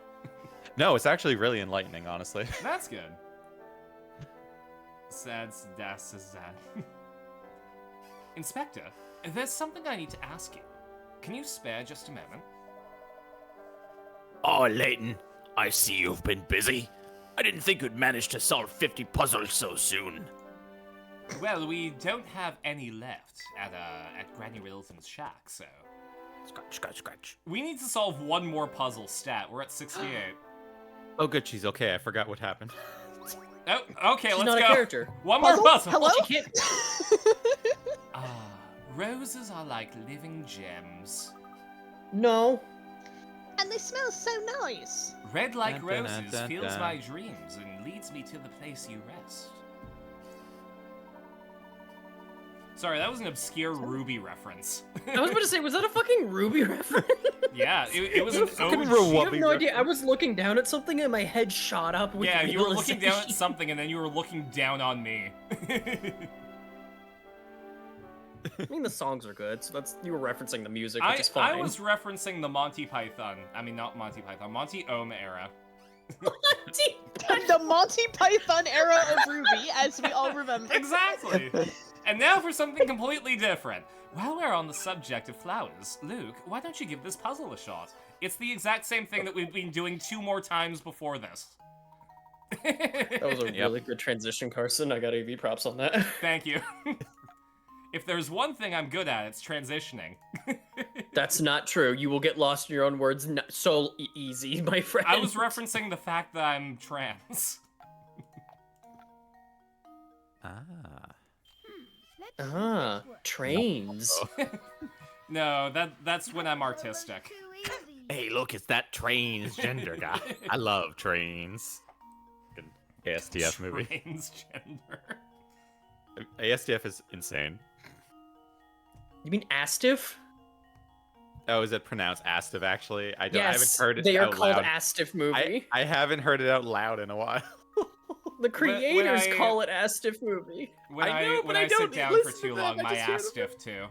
No, it's actually really enlightening, honestly. That's good. Das is that. Inspector, there's something I need to ask you. Can you spare just a moment? Oh, Leighton, I see you've been busy. I didn't think you'd manage to solve 50 puzzles so soon. Well, we don't have any left at Granny Riddleton's shack, so... Scratch. We need to solve one more puzzle stat. We're at 68. Oh, good, she's okay. I forgot what happened. Oh, okay, She's let's not go. a character. One more puzzle. Hello? She can't... Roses are like living gems. No. And they smell so nice. Red like Dun, dun, roses dun, fills dun. my dreams and leads me to the place you rest. Sorry, that was an obscure Ruby reference. I was about to say, was that a fucking Ruby reference? Yeah, it was an fucking OG. You have no idea. I was looking down at something and my head shot up with Yeah, you were looking down at realization. something and then you were looking down on me. I mean, the songs are good, so that's you were referencing the music, which is I fine. was referencing the Monty Python. I mean, not Monty Python. Monty Ohm era. The Monty Python era of Ruby, as we all remember. Exactly. And now for something completely different. While we're on the subject of flowers, Luke, why don't you give this puzzle a shot? It's the exact same thing that we've been doing 2 more times before this. That was a really good transition, Carson. I gotta give you props on that. Thank you. If there's one thing I'm good at, it's transitioning. That's not true. You will get lost in your own words so easy, my friend. I was referencing the fact that I'm trans. Trains. No, that's when I'm artistic. Hey, look, it's that trains gender guy. I love trains. Good ASTF movie. Transgender. ASTF is insane. You mean Astiff? Oh, is it pronounced Astiv, actually? I Yes, haven't heard it they are out called loud. Astiff movie. I haven't heard it out loud in a while. The creators I- call it Astiff movie. When I know, when but I I sit don't down for listen to too them, long, I my just hear ass them. stiff too.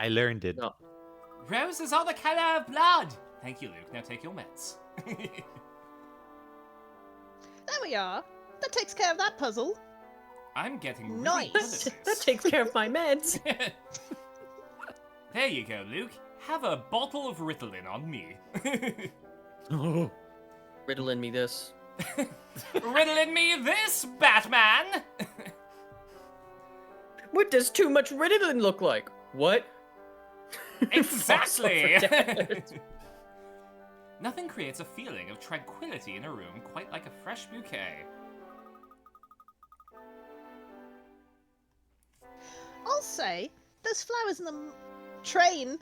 I learned it. No. Roses are the color of blood. Thank you, Luke. Now take your meds. There we are. That takes care of that puzzle. I'm getting really Nice. good at That this. takes care of my meds. There you go, Luke. Have a bottle of Ritalin on me. Riddling me this. Ritalin me this, Batman! What does too much Ritalin look like? What? Exactly! Falls over dead. Nothing creates a feeling of tranquility in a room quite like a fresh bouquet. I'll say, those flowers in the train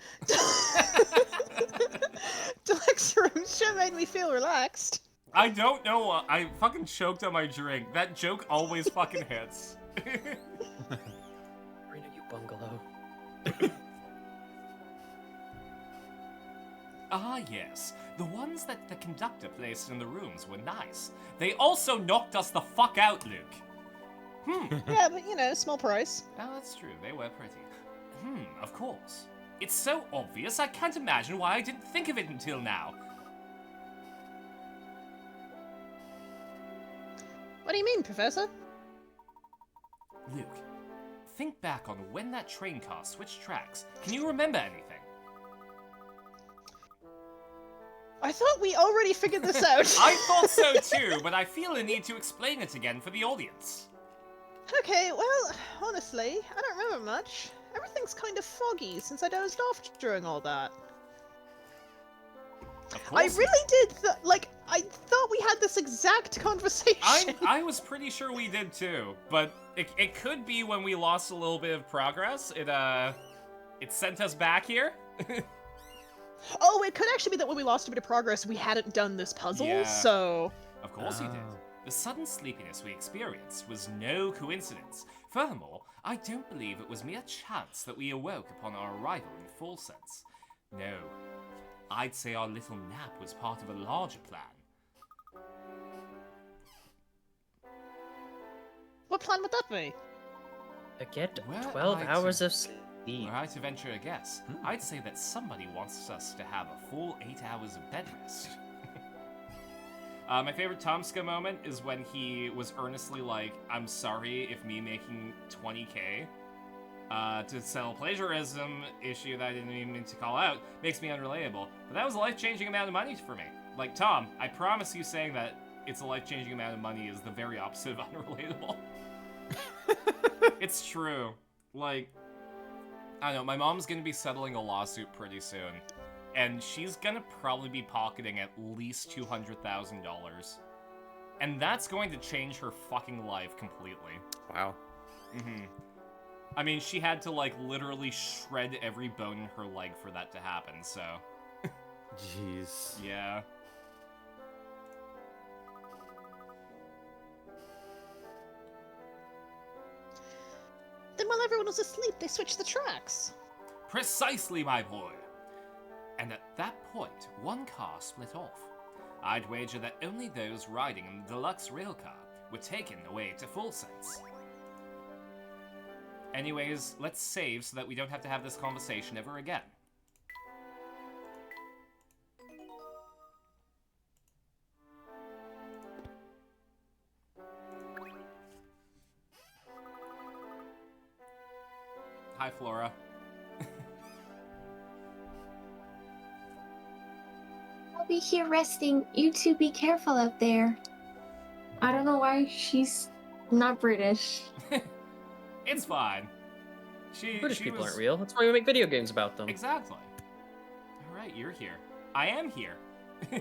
Deluxe room sure made me feel relaxed. I don't know what. I fucking choked on my drink. That joke always fucking hits. Rena, you bungalow. Ah, yes. The ones that the conductor placed in the rooms were nice. They also knocked us the fuck out, Luke. Yeah, but you know, small price. Oh, that's true. They were pretty. Of course. It's so obvious, I can't imagine why I didn't think of it until now. What do you mean, Professor? Luke, think back on when that train car switched tracks. Can you remember anything? I thought we already figured this out. I thought so too, but I feel a need to explain it again for the audience. Okay, well, honestly, I don't remember much. Everything's kind of foggy since I dozed off during all that. Of I course. really did, I thought we had this exact conversation. I was pretty sure we did too, but it could be when we lost a little bit of progress. It sent us back here. Oh, it could actually be that when we lost a bit of progress, we hadn't done this puzzle, Yeah. so... Of course you did. The sudden sleepiness we experienced was no coincidence. Furthermore, I don't believe it was mere chance that we awoke upon our arrival in Full Sense. No. I'd say our little nap was part of a larger plan. What plan would that be? I get Were 12 I to- hours of sleep. Were I to venture a guess, I'd say that somebody wants us to have a full 8 hours of bed rest. My favorite Tomska moment is when he was earnestly like, I'm sorry if me making 20k to settle plagiarism issue that I didn't even mean to call out makes me unrelatable. But that was a life-changing amount of money for me. Like, Tom, I promise you saying that it's a life-changing amount of money is the very opposite of unrelatable. It's true. Like, I don't know, my mom's gonna be settling a lawsuit pretty soon. And she's gonna probably be pocketing at least $200,000. And that's going to change her fucking life completely. Wow. I mean, she had to, like, literally shred every bone in her leg for that to happen, so... Jeez. Yeah. Then while everyone was asleep, they switched the tracks. Precisely, my boy. And at that point, one car split off. I'd wager that only those riding in the deluxe rail car were taken away to Full Sense. Anyways, let's save so that we don't have to have this conversation ever again. Hi, Flora. I'll be here resting. You two be careful out there. I don't know why she's not British. It's fine. British she people was... aren't real. That's why we make video games about them. Exactly. Alright, you're here. I am here. We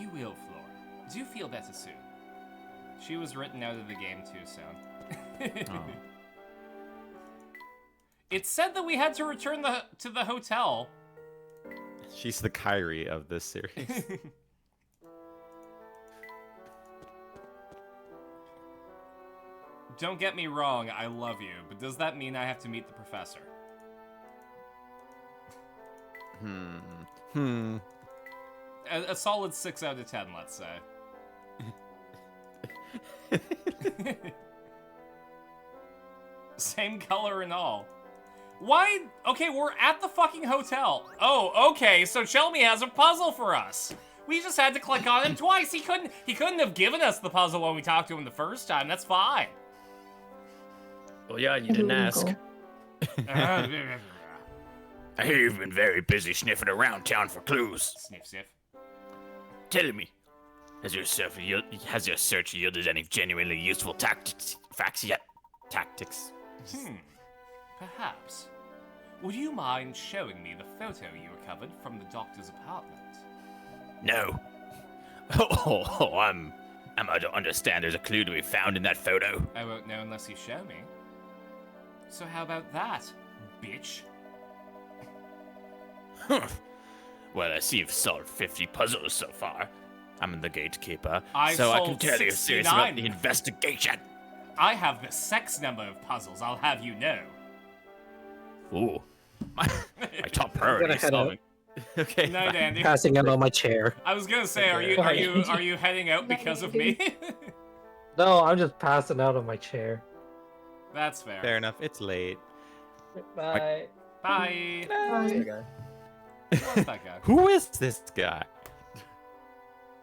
will, Flora. Do feel better soon. She was written out of the game too soon. Oh. It said that we had to return to the hotel. She's the Kyrie of this series. Don't get me wrong, I love you, but does that mean I have to meet the professor? A solid 6 out of 10, let's say. Same color and all. Why? Okay, we're at the fucking hotel. Oh, okay, so Chelmy has a puzzle for us. We just had to click on him twice. He couldn't have given us the puzzle when we talked to him the first time. That's fine. Well, yeah, you didn't ask. I hear you've been very busy sniffing around town for clues. Sniff, sniff. Tell me, has your search yielded any genuinely useful facts yet? Tactics. Perhaps. Would you mind showing me the photo you recovered from the doctor's apartment? No. I don't understand. There's a clue to be found in that photo. I won't know unless you show me. So how about that, bitch? Well, I see you've solved 50 puzzles so far. I'm the gatekeeper, I so I can solved tell you're serious about 69. the investigation. I have the sex number of puzzles, I'll have you know. Ooh. My top priority is head out. solving. Okay. Night, Andy. Passing out on my chair. I was gonna say, are you heading out because of me? No, I'm just passing out on my chair. That's fair. Fair enough. It's late. Bye. Bye. Bye. What's that guy? Who is this guy?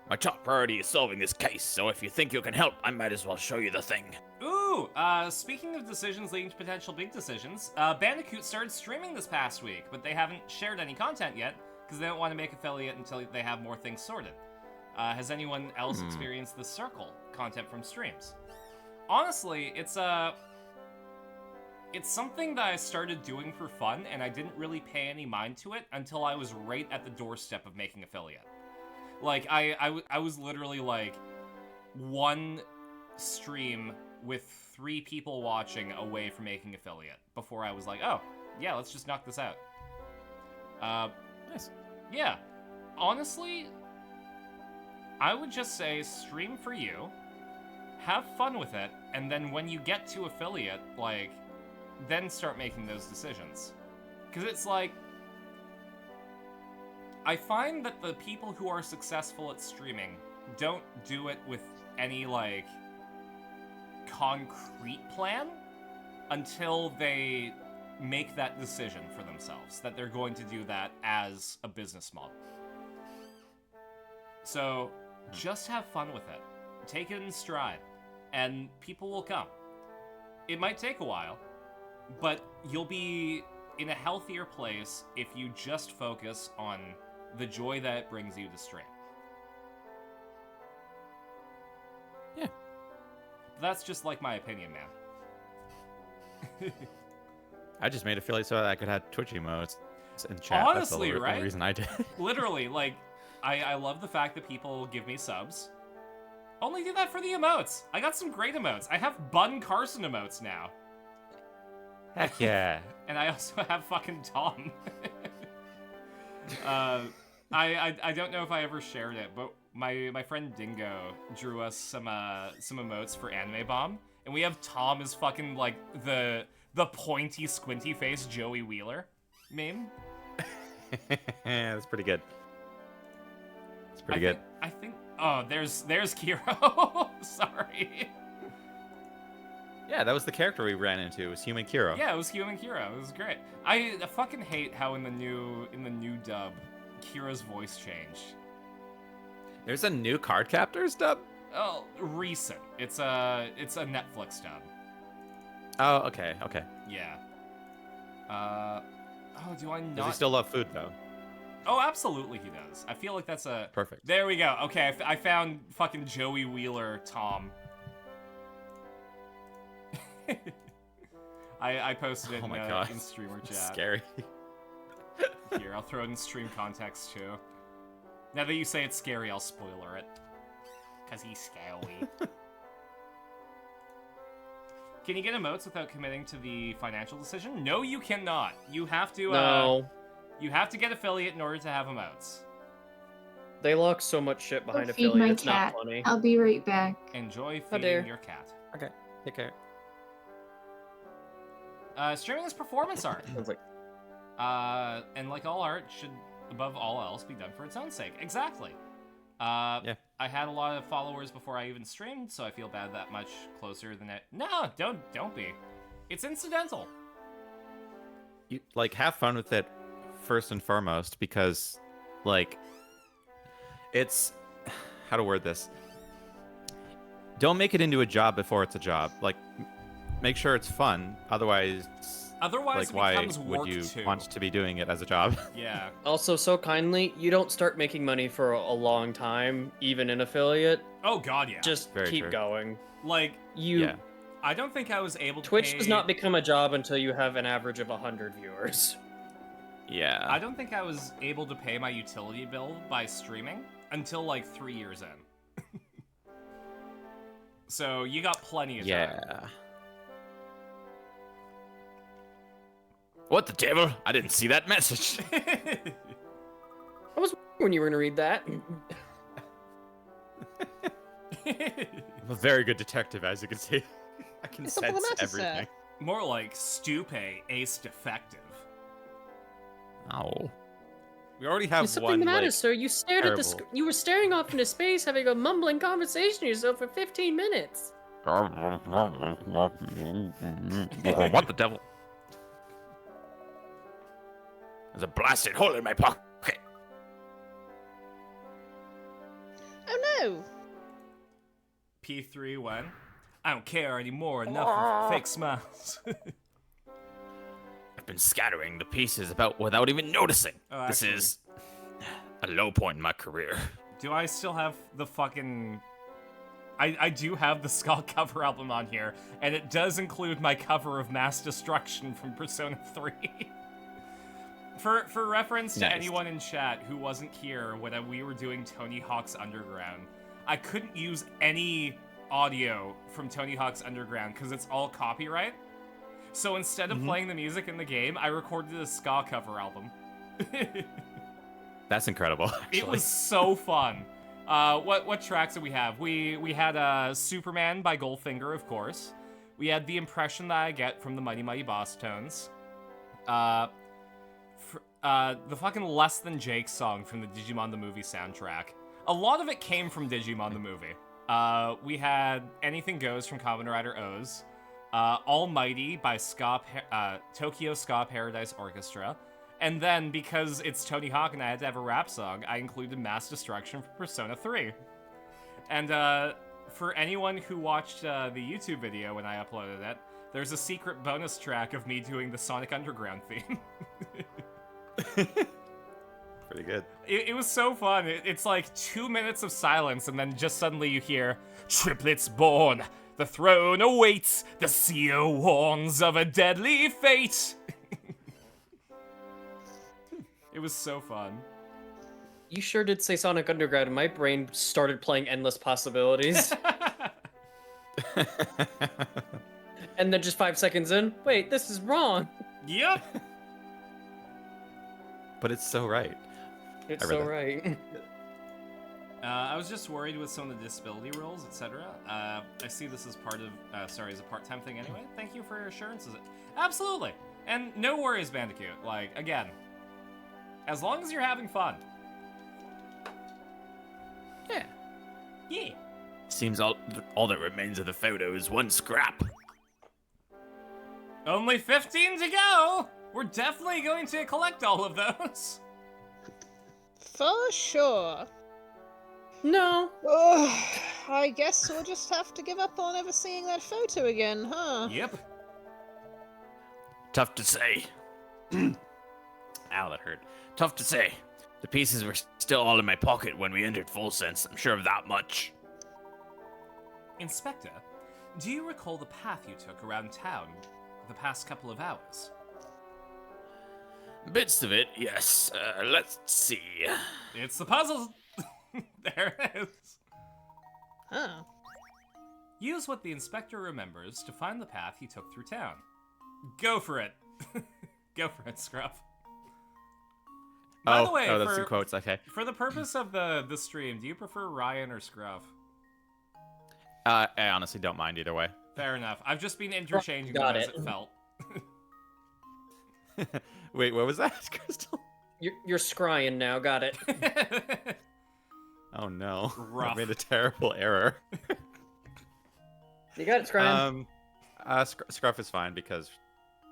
My top priority is solving this case, so if you think you can help, I might as well show you the thing. Ooh, speaking of decisions leading to potential big decisions, Bandicoot started streaming this past week, but they haven't shared any content yet, because they don't want to make affiliate until they have more things sorted. Has anyone else experienced the Circle content from streams? Honestly, it's something that I started doing for fun, and I didn't really pay any mind to it until I was right at the doorstep of making affiliate. Like, I was literally, like, one stream with 3 people watching away from making affiliate before I was like, oh, yeah, let's just knock this out. Nice. Yeah. Honestly, I would just say stream for you, have fun with it, and then when you get to affiliate, like, then start making those decisions. Because it's like, I find that the people who are successful at streaming don't do it with any, like, concrete plan until they make that decision for themselves, that they're going to do that as a business model. So, just have fun with it. Take it in stride, and people will come. It might take a while, but you'll be in a healthier place if you just focus on the joy that it brings you to stream. Yeah. That's just like my opinion, man. I just made affiliate so that I could have Twitch emotes in chat. Honestly, That's the right? only reason I did. Literally, like, I love the fact that people give me subs. Only do that for the emotes. I got some great emotes. I have Bun Carson emotes now. Heck yeah. And I also have fucking Tom. I don't know if I ever shared it, but my friend Dingo drew us some emotes for Anime Bomb, and we have Tom as fucking like the pointy squinty face Joey Wheeler meme. That's pretty good. It's pretty good. I think oh, there's Kiro. Sorry. Yeah, that was the character we ran into. It was Human Kiro. Yeah, it was Human Kiro. It was great. I fucking hate how in the new dub, Kira's voice changed. There's a new Card Captors dub? Oh, recent. It's a Netflix dub. Oh, okay. Yeah. Oh, do I not? Does he still love food though? Oh, absolutely he does. I feel like that's a Perfect. There we go. Okay, I found fucking Joey Wheeler Tom. I posted it in streamer chat. Scary. Here, I'll throw it in stream context too. Now that you say it's scary, I'll spoiler it. Cause he's scary. Can you get emotes without committing to the financial decision? No, you cannot. You have to No. You have to get affiliate in order to have emotes. They lock so much shit behind Go feed affiliate, my it's cat. not funny. I'll be right back. Enjoy How dare. feeding your cat. Okay, take care. Streaming is performance art. Sounds like And like all art should, above all else, be done for its own sake. Exactly. Yeah. I had a lot of followers before I even streamed, so I feel bad that much closer than it. No, don't be. It's incidental. You like have fun with it first and foremost because like it's how to word this. Don't make it into a job before it's a job. Like, make sure it's fun. Otherwise, Otherwise, like, it why becomes would work you too. want to be doing it as a job? Yeah. Also, so kindly, you don't start making money for a long time, even in affiliate. Oh god, yeah. Just Very keep true. going. Like, You Yeah. I don't think I was able to Twitch pay... does not become a job until you have an average of 100 viewers. Yeah. I don't think I was able to pay my utility bill by streaming until like 3 years in. So you got plenty of time. Yeah. What the devil? I didn't see that message. I was wondering when you were gonna read that. I'm a very good detective, as you can see. I can It's something sense the Master said. everything. More like Stupe Ace Defective. Oh. We already have It's something one, the matter, like, sir. You stared at the terrible- you were staring off into space, having a mumbling conversation with yourself for 15 minutes. What the devil? There's a blasted hole in my pocket. Oh no! P3 when? I don't care anymore. Enough of fake smiles. I've been scattering the pieces about without even noticing. Oh, This actually. is a low point in my career. Do I still have the fucking... I do have the Skull cover album on here, and it does include my cover of Mass Destruction from Persona 3. For reference to Nice. anyone in chat who wasn't here when we were doing Tony Hawk's Underground, I couldn't use any audio from Tony Hawk's Underground because it's all copyright. So instead of playing the music in the game, I recorded a ska cover album. That's incredible, actually. It was so fun. What tracks did we have? We had Superman by Goldfinger, of course. We had The Impression That I Get from the Mighty Mighty Boss Tones. The fucking Less Than Jake song from the Digimon the Movie soundtrack. A lot of it came from Digimon the Movie. We had Anything Goes from Kamen Rider O's. Almighty by Tokyo Ska Paradise Orchestra. And then, because it's Tony Hawk and I had to have a rap song, I included Mass Destruction for Persona 3. And for anyone who watched the YouTube video when I uploaded it, there's a secret bonus track of me doing the Sonic Underground theme. Pretty good. It was so fun. It's like 2 minutes of silence, and then just suddenly you hear, "Triplets born, the throne awaits, the seer warns of a deadly fate." It was so fun. You sure did say Sonic Underground, and my brain started playing Endless Possibilities. And then just 5 seconds in, wait, this is wrong. Yep. But it's so right. It's I read so that. right. I was just worried with some of the disability rules, etc. I see this as part of, as a part-time thing anyway. Thank you for your assurances. Absolutely. And no worries, Bandicoot. Like, again, as long as you're having fun. Yeah. Yeah. Seems all that remains of the photo is one scrap. Only 15 to go! We're definitely going to collect all of those. For sure. No. Ugh, I guess we'll just have to give up on ever seeing that photo again, huh? Yep. Tough to say. Ow, that hurt. Tough to say. The pieces were still all in my pocket when we entered Full Sense, I'm sure of that much. Inspector, do you recall the path you took around town the past couple of hours? Bits of it, yes. Let's see. It's the puzzle! There it is. Huh. Use what the inspector remembers to find the path he took through town. Go for it. Go for it, Scruff. By the way, that's for, in quotes, okay. for the purpose of the stream, do you prefer Ryan or Scruff? I honestly don't mind either way. Fair enough. I've just been interchanging Got them as it. it felt. Wait, what was that, Crystal? You're scrying now, got it. Oh no. Rough. I made a terrible error. You got it, scrying. Scruff is fine because,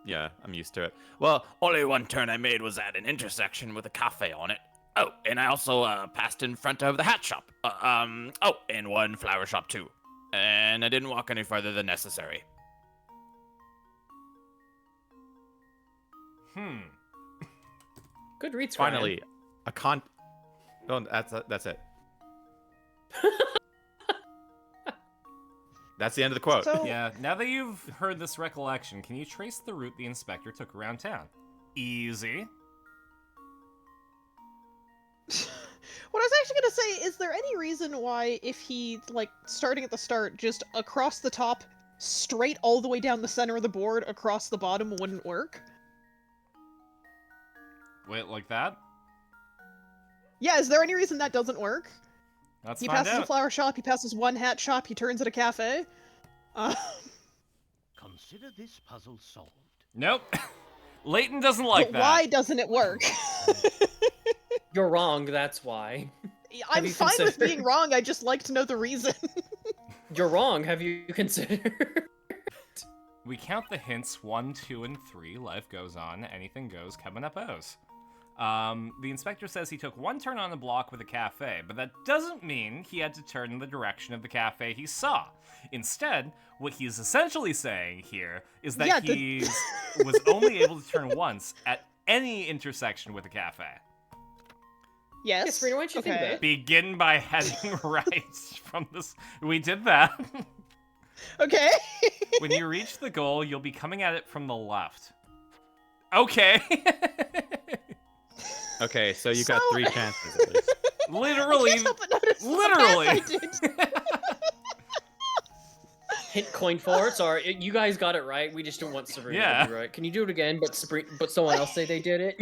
yeah, I'm used to it. Well, Only one turn I made was at an intersection with a cafe on it. Oh, and I also passed in front of the hat shop. Oh, and one flower shop too. And I didn't walk any further than necessary. Good read, Scribe. Finally, Oh, that's it. That's the end of the quote. So- Yeah, now that you've heard this recollection, can you trace the route the inspector took around town? Easy. What I was actually gonna say, is there any reason why, if he, like, starting at the start, just across the top, straight all the way down the center of the board, across the bottom, wouldn't work? Wait, like that? Yeah, is there any reason that doesn't work? Let's He find passes a out. flower shop, he passes one hat shop, he turns at a cafe. Consider this puzzle solved. Nope. Leighton doesn't like but that. why doesn't it work? You're wrong, that's why. I'm you fine with considered- being wrong, I just like to know the reason. You're wrong, have you considered? We count the hints 1, 2, and 3. Life goes on. Anything goes. Coming up O's. The inspector says he took one turn on the block with a cafe, but that doesn't mean he had to turn in the direction of the cafe he saw. Instead, what he's essentially saying here is that Yeah, he was only able to turn once at any intersection with a cafe. Yes. Yes, Serena, why don't you think that? Begin by heading right from this. We did that. Okay. When you reach the goal, you'll be coming at it from the left. Okay. Okay, so you got 3 chances at least. Literally. I can't help but notice how Literally. fast I did. Hint coin for it. Sorry, you guys got it right. We just don't want Sabrina Yeah. to be right. Can you do it again, but someone else say they did it?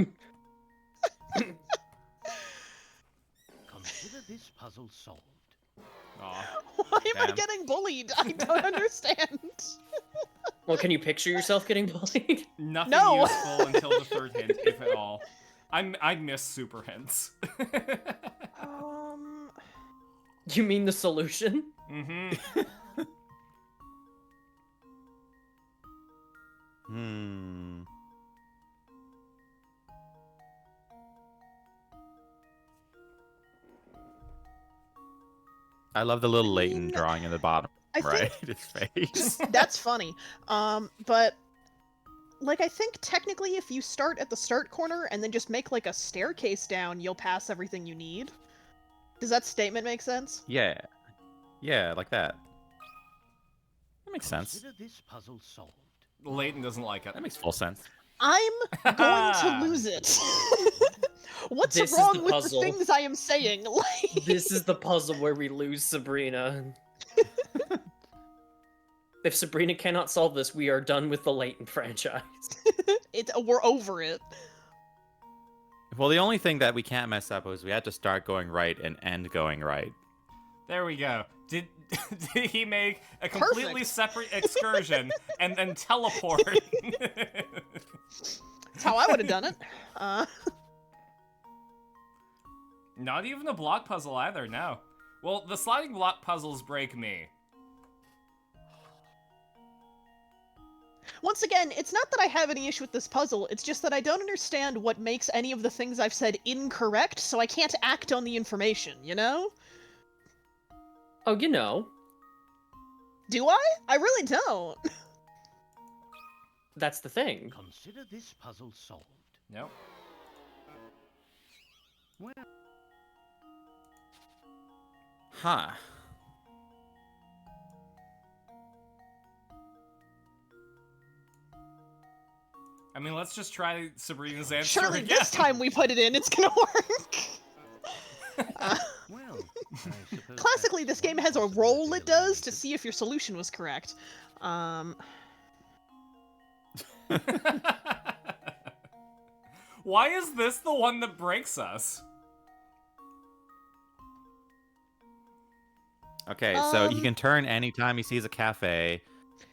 Consider this puzzle solved. Aw. Why am I Damn. getting bullied? I don't understand. Well, can you picture yourself getting bullied? Nothing No. useful until the third hint, if at all. I miss super hints. You mean the solution? Mm-hmm. I love the little Leighton drawing in the bottom I right. think His face. that's funny. But like I think technically if you start at the start corner and then just make like a staircase down, you'll pass everything you need. Does that statement make sense? Yeah. Yeah, like that. That makes sense. Consider this puzzle solved. Leighton doesn't like it. That makes full sense. I'm going to lose it. What's This is wrong the with puzzle. the things I am saying? Like, This is the puzzle where we lose Sabrina. If Sabrina cannot solve this, we are done with the Leighton franchise. we're over it. Well, the only thing that we can't mess up is we had to start going right and end going right. There we go. Did he make a completely Perfect. separate excursion and then teleport? That's how I would have done it. Not even a block puzzle either, no. Well, the sliding block puzzles break me. Once again, it's not that I have any issue with this puzzle, it's just that I don't understand what makes any of the things I've said incorrect, so I can't act on the information, you know? Oh, you know. Do I? I really don't. That's the thing. Consider this puzzle solved. Nope. Well, Huh. I mean, let's just try Sabrina's answer Surely again. this time we put it in, it's gonna work. well. I suppose Classically, that's this game one has a roll possibility it does to eliminated. see if your solution was correct. Why is this the one that breaks Okay, so he Um, can turn anytime he sees a cafe.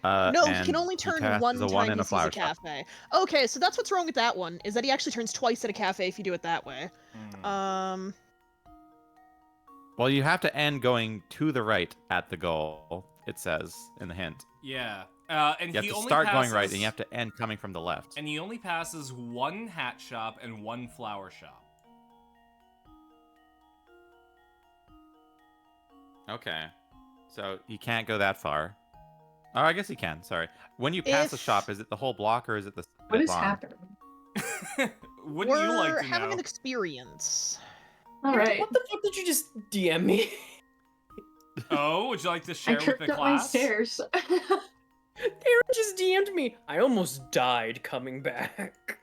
No, he and can only turn passes one a time one he in a sees flower a shop. cafe. Okay, so that's what's wrong with that one, is that he actually turns twice at a cafe if you do it that way. Well, you have to end going to the right at the goal, it says in the hint. Yeah. And You have he to only start passes, going right, and you have to end coming from the left. And he only passes one hat shop and one flower shop. Okay. So you can't go that far. Oh, I guess you can. Sorry. When you pass the If- shop, is it the whole block or is it the What is barn? happening? Wouldn't We're you like to having know? an experience. All right. What the fuck did you just DM me? Oh, would you like to I share with tripped the up my class? stairs. Aaron just DM'd me. I almost died coming back.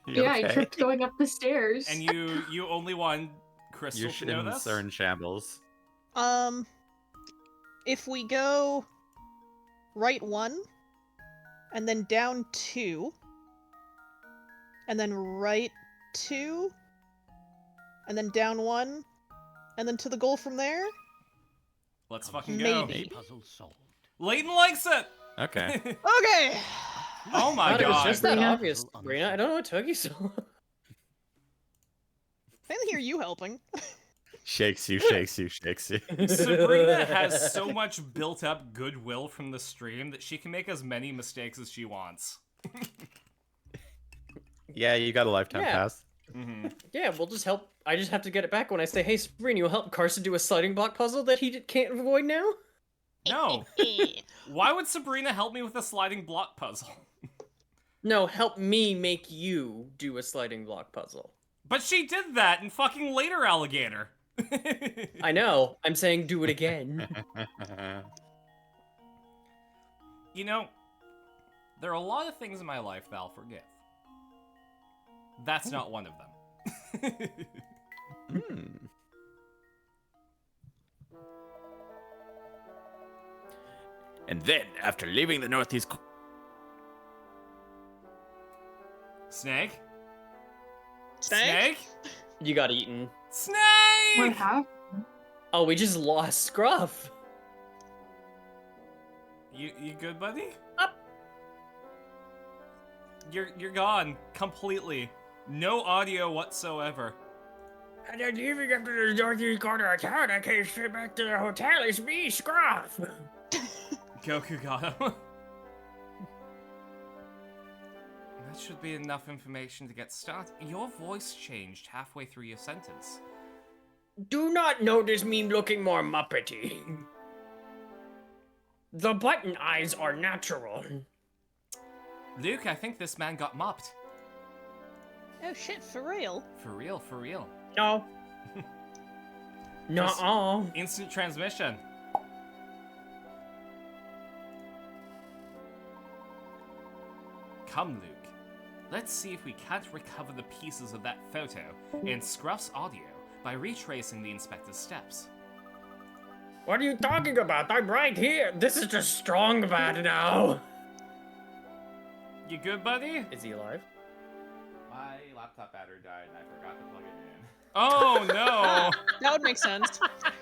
You Yeah, I okay? tripped going up the stairs. And you only want Crystal Your to know this? shins are in shambles. If we go right 1, and then down 2, and then right 2, and then down 1, and then to the goal from there. Let's fucking go. Maybe. Puzzle solved. Leighton likes it! Okay. Okay. Oh my God, it was god. just that Sabrina. obvious, Sabrina. I don't know what took you so long. I didn't hear you helping. Shakes you, shakes you, shakes you. Sabrina has so much built up goodwill from the stream that she can make as many mistakes as she wants. Yeah, you got a lifetime Yeah. pass. Yeah, we'll just help. I just have to get it back when I say, "Hey, Sabrina, you'll help Carson do a sliding block puzzle that he can't avoid now." No. Why would Sabrina help me with a sliding block puzzle? No, help me make you do a sliding block puzzle. But she did that in fucking later Alligator. I know. I'm saying do it again. You know, there are a lot of things in my life that I'll forgive. That's not one of them. And then, after leaving the northeast... Snake? Snake? You got eaten. What Snake! happened? Oh, we just lost Scruff. You good, buddy? Up. You're gone completely. No audio whatsoever. And then leaving after the northeast corner of town, I came straight back to the hotel. It's me, Scruff. Goku got him. That should be enough information to get started. Your voice changed halfway through your sentence. Do not notice me looking more Muppety. The button eyes are natural. Luke, I think this man got mopped. Oh shit, for real? For real, for real. No. Nuh-uh. Instant transmission. Come, Luke. Let's see if we can't recover the pieces of that photo in Scruff's audio by retracing the inspector's steps. What are you talking about? I'm right here. This is the strong bad now. You good, buddy? Is he alive? My laptop battery died and I forgot to plug it in. Oh no! That would make sense.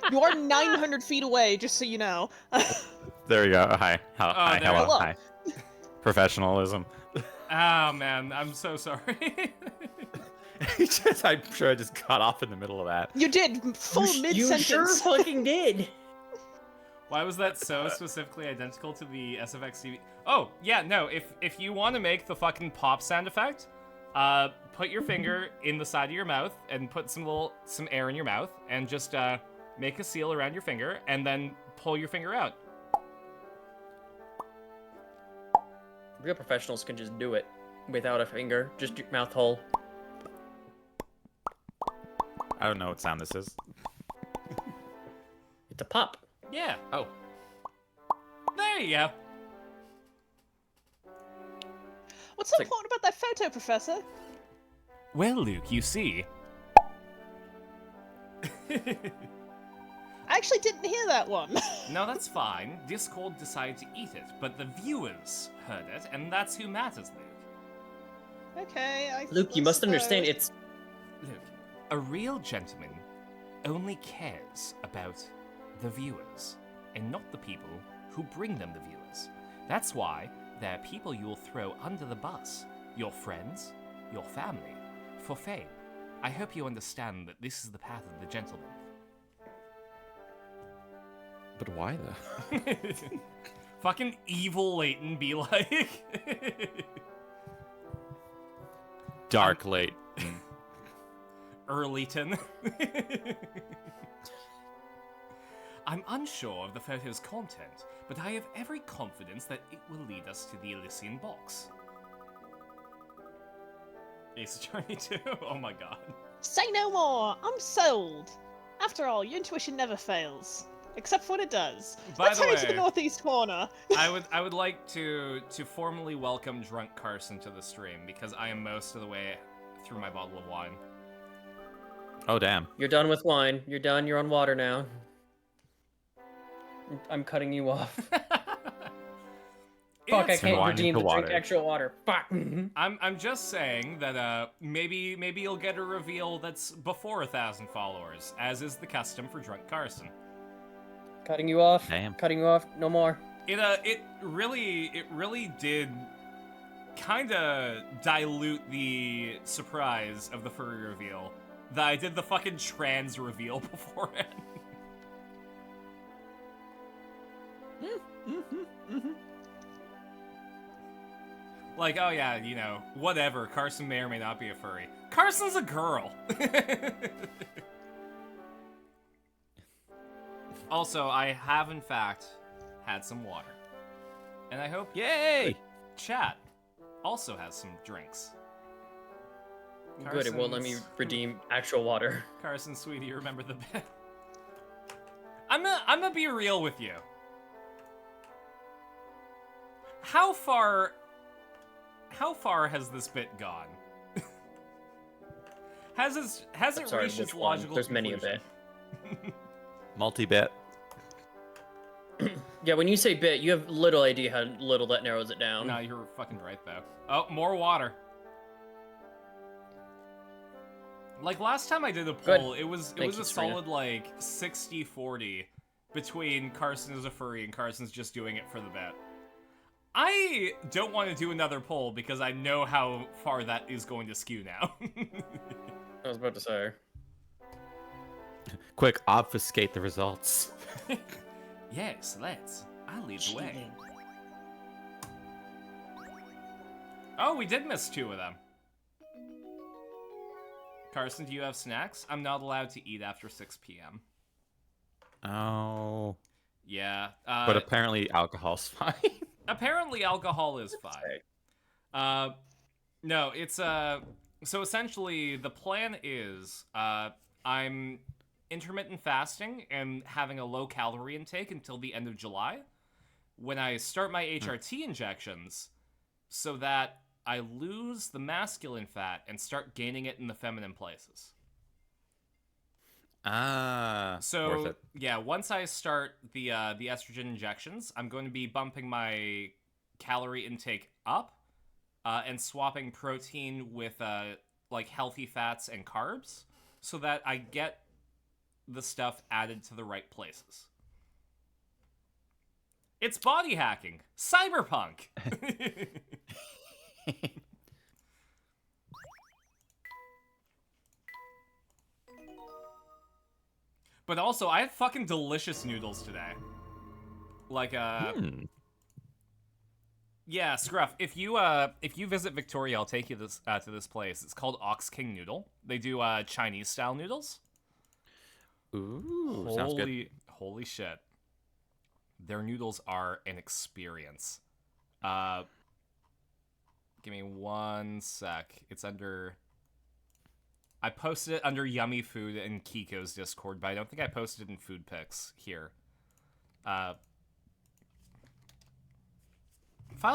You are 900 feet away, just so you know. There we go. Hi. Hi. there- Hello. Hello. Hi. Professionalism. Ah, man, I'm so sorry. I'm sure I just got off in the middle of that. You did, full You mid-sentence. sure fucking did. Why was that so specifically identical to the SFX TV? Oh, yeah, no, if you want to make the fucking pop sound effect, put your finger in the side of your mouth and put some air in your mouth and just make a seal around your finger and then pull your finger out. Real professionals can just do it without a finger, just your mouth hole. I don't know what sound this is. It's a pop. Yeah. Oh. There you go. What's so It's like- important about that photo, Professor? Well, Luke, you see. I actually didn't hear that one. No, that's fine. Discord decided to eat it, but the viewers heard it, and that's who matters, Luke. Okay, Luke, you must understand, it's Luke, a real gentleman only cares about the viewers, and not the people who bring them the viewers. That's why there are people you will throw under the bus. Your friends, your family, for fame. I hope you understand that this is the path of the gentleman. But why though? Fucking evil Leighton be like. Dark late. Earlyton. I'm unsure of the photo's content, but I have every confidence that it will lead us to the Elysian box. Ace Attorney 2? Oh my god. Say no more! I'm sold! After all, your intuition never fails. Except for when it does. By Let's the hurry to the way, northeast corner. I would like to formally welcome Drunk Carson to the stream, because I am most of the way through my bottle of wine. Oh, damn. You're done with wine. You're done. You're on water now. I'm cutting you off. Fuck, I It's can't wine redeem into to drink water. extra water. Fuck. I'm just saying that maybe you'll get a reveal that's before 1,000 followers, as is the custom for Drunk Carson. Cutting you off. Damn. Cutting you off. No more. It really did kind of dilute the surprise of the furry reveal that I did the fucking trans reveal beforehand. Like, oh yeah, you know, whatever, Carson may or may not be a furry. Carson's a girl! Also, I have in fact had some water. And I hope Yay! chat also has some drinks. Good. It won't let me Carson's- redeem actual water. Carson, sweetie, remember the bit? I'm gonna be real with you. How far has this bit gone? has it Sorry, reached which its one? logical There's many a conclusion? bit. Multi-bit. Yeah, when you say bit, you have little idea how little that narrows it down. No, you're fucking right though. Oh, more water. Like last time I did a poll, it was Thank a you, Serena. solid like 60-40 between Carson as a furry and Carson's just doing it for the bet. I don't want to do another poll because I know how far that is going to skew now. I was about to say. Quick, obfuscate the results. Yes, let's. I'll lead the way. Oh, we did miss 2 of them. Carson, do you have snacks? I'm not allowed to eat after 6 p.m. Oh. Yeah. But apparently alcohol's fine. Apparently alcohol is fine. No, it's so essentially the plan is I'm intermittent fasting and having a low calorie intake until the end of July when I start my HRT injections so that I lose the masculine fat and start gaining it in the feminine places. Worth So it. yeah, once I start the estrogen injections, I'm going to be bumping my calorie intake up, and swapping protein with like healthy fats and carbs, so that I get the stuff added to the right places. It's body hacking, cyberpunk. But also, I had fucking delicious noodles today. Like, yeah, Scruff, if you visit Victoria, I'll take you to this place. It's called Ox King Noodle. They do Chinese style noodles. Ooh, sounds good. Holy shit. Their noodles are an experience. Give me 1 sec. It's under... I posted it under Yummy Food in Kiko's Discord, but I don't think I posted it in Food Pics here. File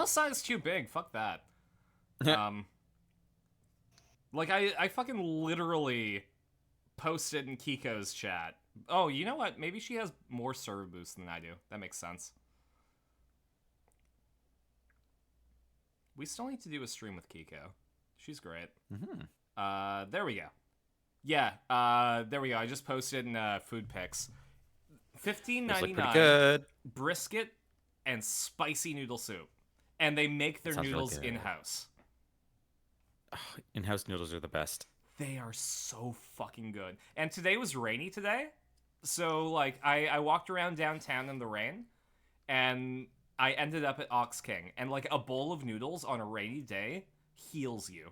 size too big. Fuck that. Like I fucking literally posted in Kiko's chat. Oh, you know what? Maybe she has more server boosts than I do. That makes sense. We still need to do a stream with Kiko. She's great. Mm-hmm. There we go. Yeah, there we go. I just posted in Food Pics. $15.99. Those look pretty good. Brisket and spicy noodle soup. And they make their Sounds really noodles good. in-house. Oh, in-house noodles are the best. They are so fucking good. And today was rainy today. So, like, I walked around downtown in the rain. And I ended up at Ox King. And, like, a bowl of noodles on a rainy day heals you.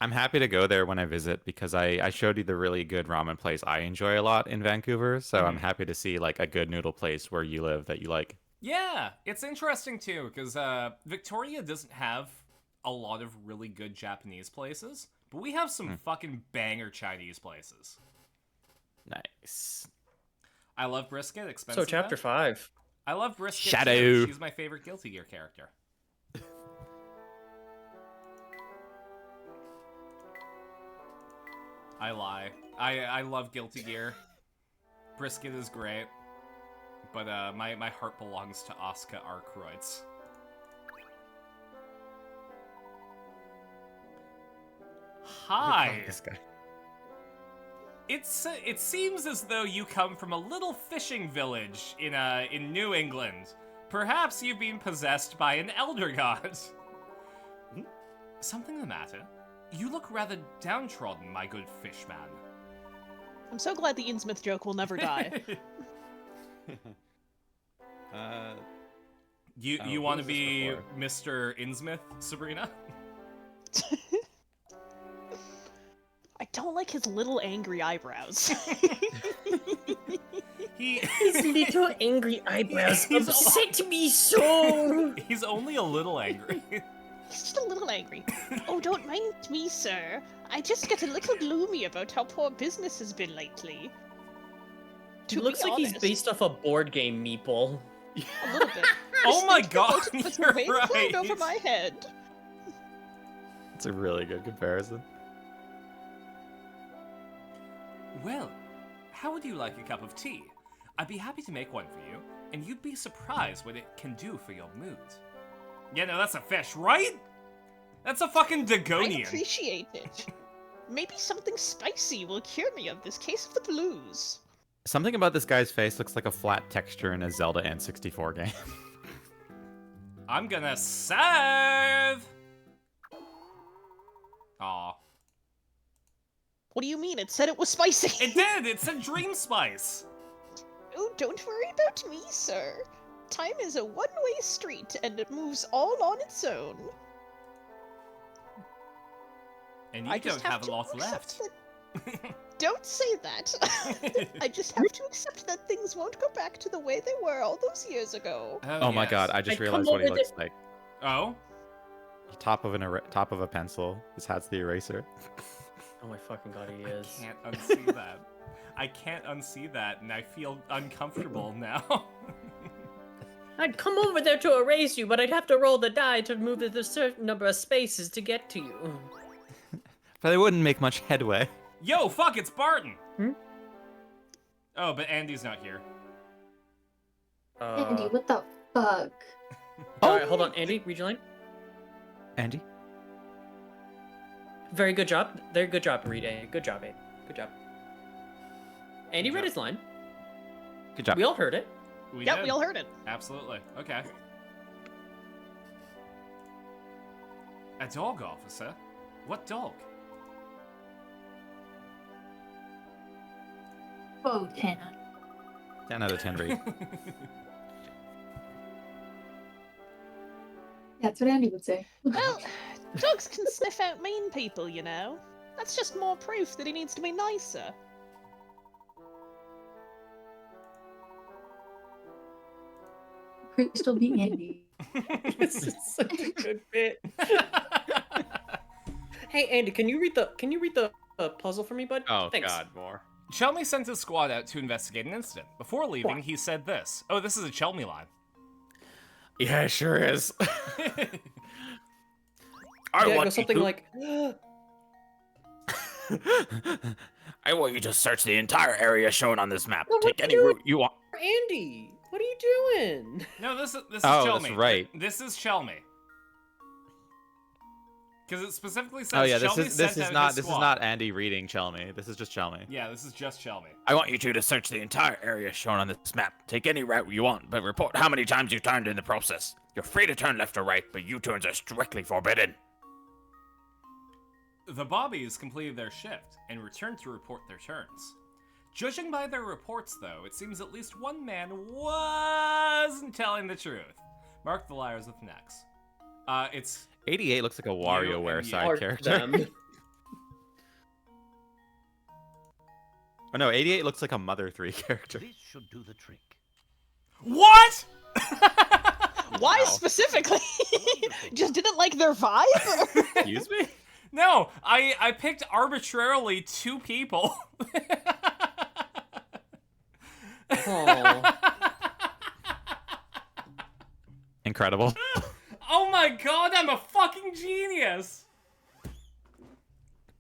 I'm happy to go there when I visit because I showed you the really good ramen place I enjoy a lot in Vancouver. So I'm happy to see like a good noodle place where you live that you like. Yeah, it's interesting too because Victoria doesn't have a lot of really good Japanese places, but we have some fucking banger Chinese places. Nice. I love brisket. Expensive. So chapter 5. I love brisket. Shadow. Too. She's my favorite Guilty Gear character. I lie. I love Guilty Gear. Brisket is great. But my heart belongs to Asuka Arkwrights. Hi. This guy. It seems as though you come from a little fishing village in New England. Perhaps you've been possessed by an elder god. Something the matter? You look rather downtrodden, my good fishman. I'm so glad the Innsmouth joke will never die. You want to be Mr. Innsmouth, Sabrina? I don't like his little angry eyebrows. His little angry eyebrows upset me so. He's only a little angry. He's just a little angry. Oh, don't mind me, sir. I just get a little gloomy about how poor business has been lately. He looks like he's based off a board game meeple. A little bit. Oh my god, Puts you're a rain right. cloud over my head. It's a really good comparison. Well, how would you like a cup of tea? I'd be happy to make one for you, and you'd be surprised what it can do for your mood. Yeah, no, that's a fish, right? That's a fucking I Dagonian. appreciate it. Maybe something spicy will cure me of this case of the blues. Something about this guy's face looks like a flat texture in a Zelda N64 game. I'm gonna save! Aw. What do you mean? It said it was spicy. It did! It said dream spice! Oh, don't worry about me, sir. Time is a one-way street, and it moves all on its own. And you I don't just have a to lot accept left. that- Don't say that. I just have to accept that things won't go back to the way they were all those years ago. Oh my yes. god, I just I'd realized come what he over looks like. Oh? Top of top of a pencil. His hat's the eraser. Oh my fucking god, he I is. can't unsee that. I can't unsee that, and I feel uncomfortable now. I'd come over there to erase you, but I'd have to roll the die to move it a certain number of spaces to get to you. But they wouldn't make much headway. Yo, fuck, it's Barton! Hmm? Oh, but Andy's not here. Andy, what the fuck? Alright, hold on. Andy, read your line. Andy? Very good job. Very good job, read A. Good job, A. Good job. Andy read his line. Good job. We all heard it. We Yep, did. we all heard it. Absolutely. Okay. A dog, officer? What dog? Oh, 10. 10 out of 10 read. That's what Andy would say. Well, dogs can sniff out mean people, you know. That's just more proof that he needs to be nicer. Crystal being Andy. This is such a good bit. Hey, Andy, can you read the puzzle for me, bud? Oh Thanks. god, more. Chelmy sent his squad out to investigate an incident. Before leaving, he said this. Oh, this is a Chelmy line. Yeah, it sure is. I Yeah, it want goes something you. like, I want you to search the entire area shown on this map. Well, what Take are any you route you want. Andy, what are you doing? No, this is Oh, Chelmy. that's right. This is Chelmy. Because it specifically says Oh yeah, Chelmy this sent is out not his this is squad. not Andy reading Chelmy. This is just Chelmy. Yeah, this is just Chelmy. I want you two to search the entire area shown on this map. Take any route you want, but report how many times you turned in the process. You're free to turn left or right, but U-turns are strictly forbidden. The Bobbies completed their shift and returned to report their turns. Judging by their reports, though, it seems at least one man wasn't telling the truth. Mark the liars with an X. It's 88 looks like a WarioWare and side Art character. them. Oh no, 88 looks like a Mother 3 character. This should do the trick. What? Why specifically? Just didn't like their vibe? Excuse me? No, I picked arbitrarily 2 people. Oh. Incredible. Oh my god, I'm a fucking genius.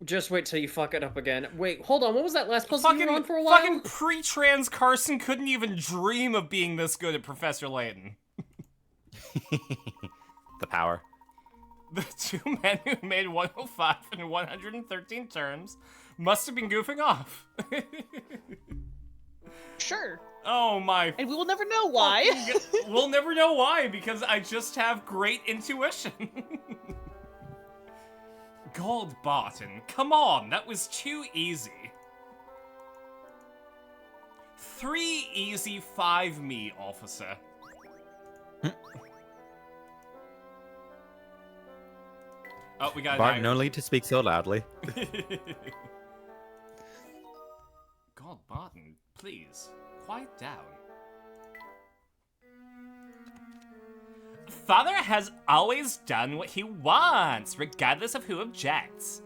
Just wait till you fuck it up again. Wait, hold on. What was that last puzzle you were on for a while? Fucking pre-trans Carson couldn't even dream of being this good at Professor Layton. The power. The 2 men who made 105 in 113 turns must have been goofing off. Sure. Oh my. And we will never know why. We'll never know why, because I just have great intuition. Gold Barton, come on, that was too easy. 3 easy, 5 me, officer. Oh, we got Bart, no need to speak so loudly. God, Barton, please, quiet down. Father has always done what he wants, regardless of who objects.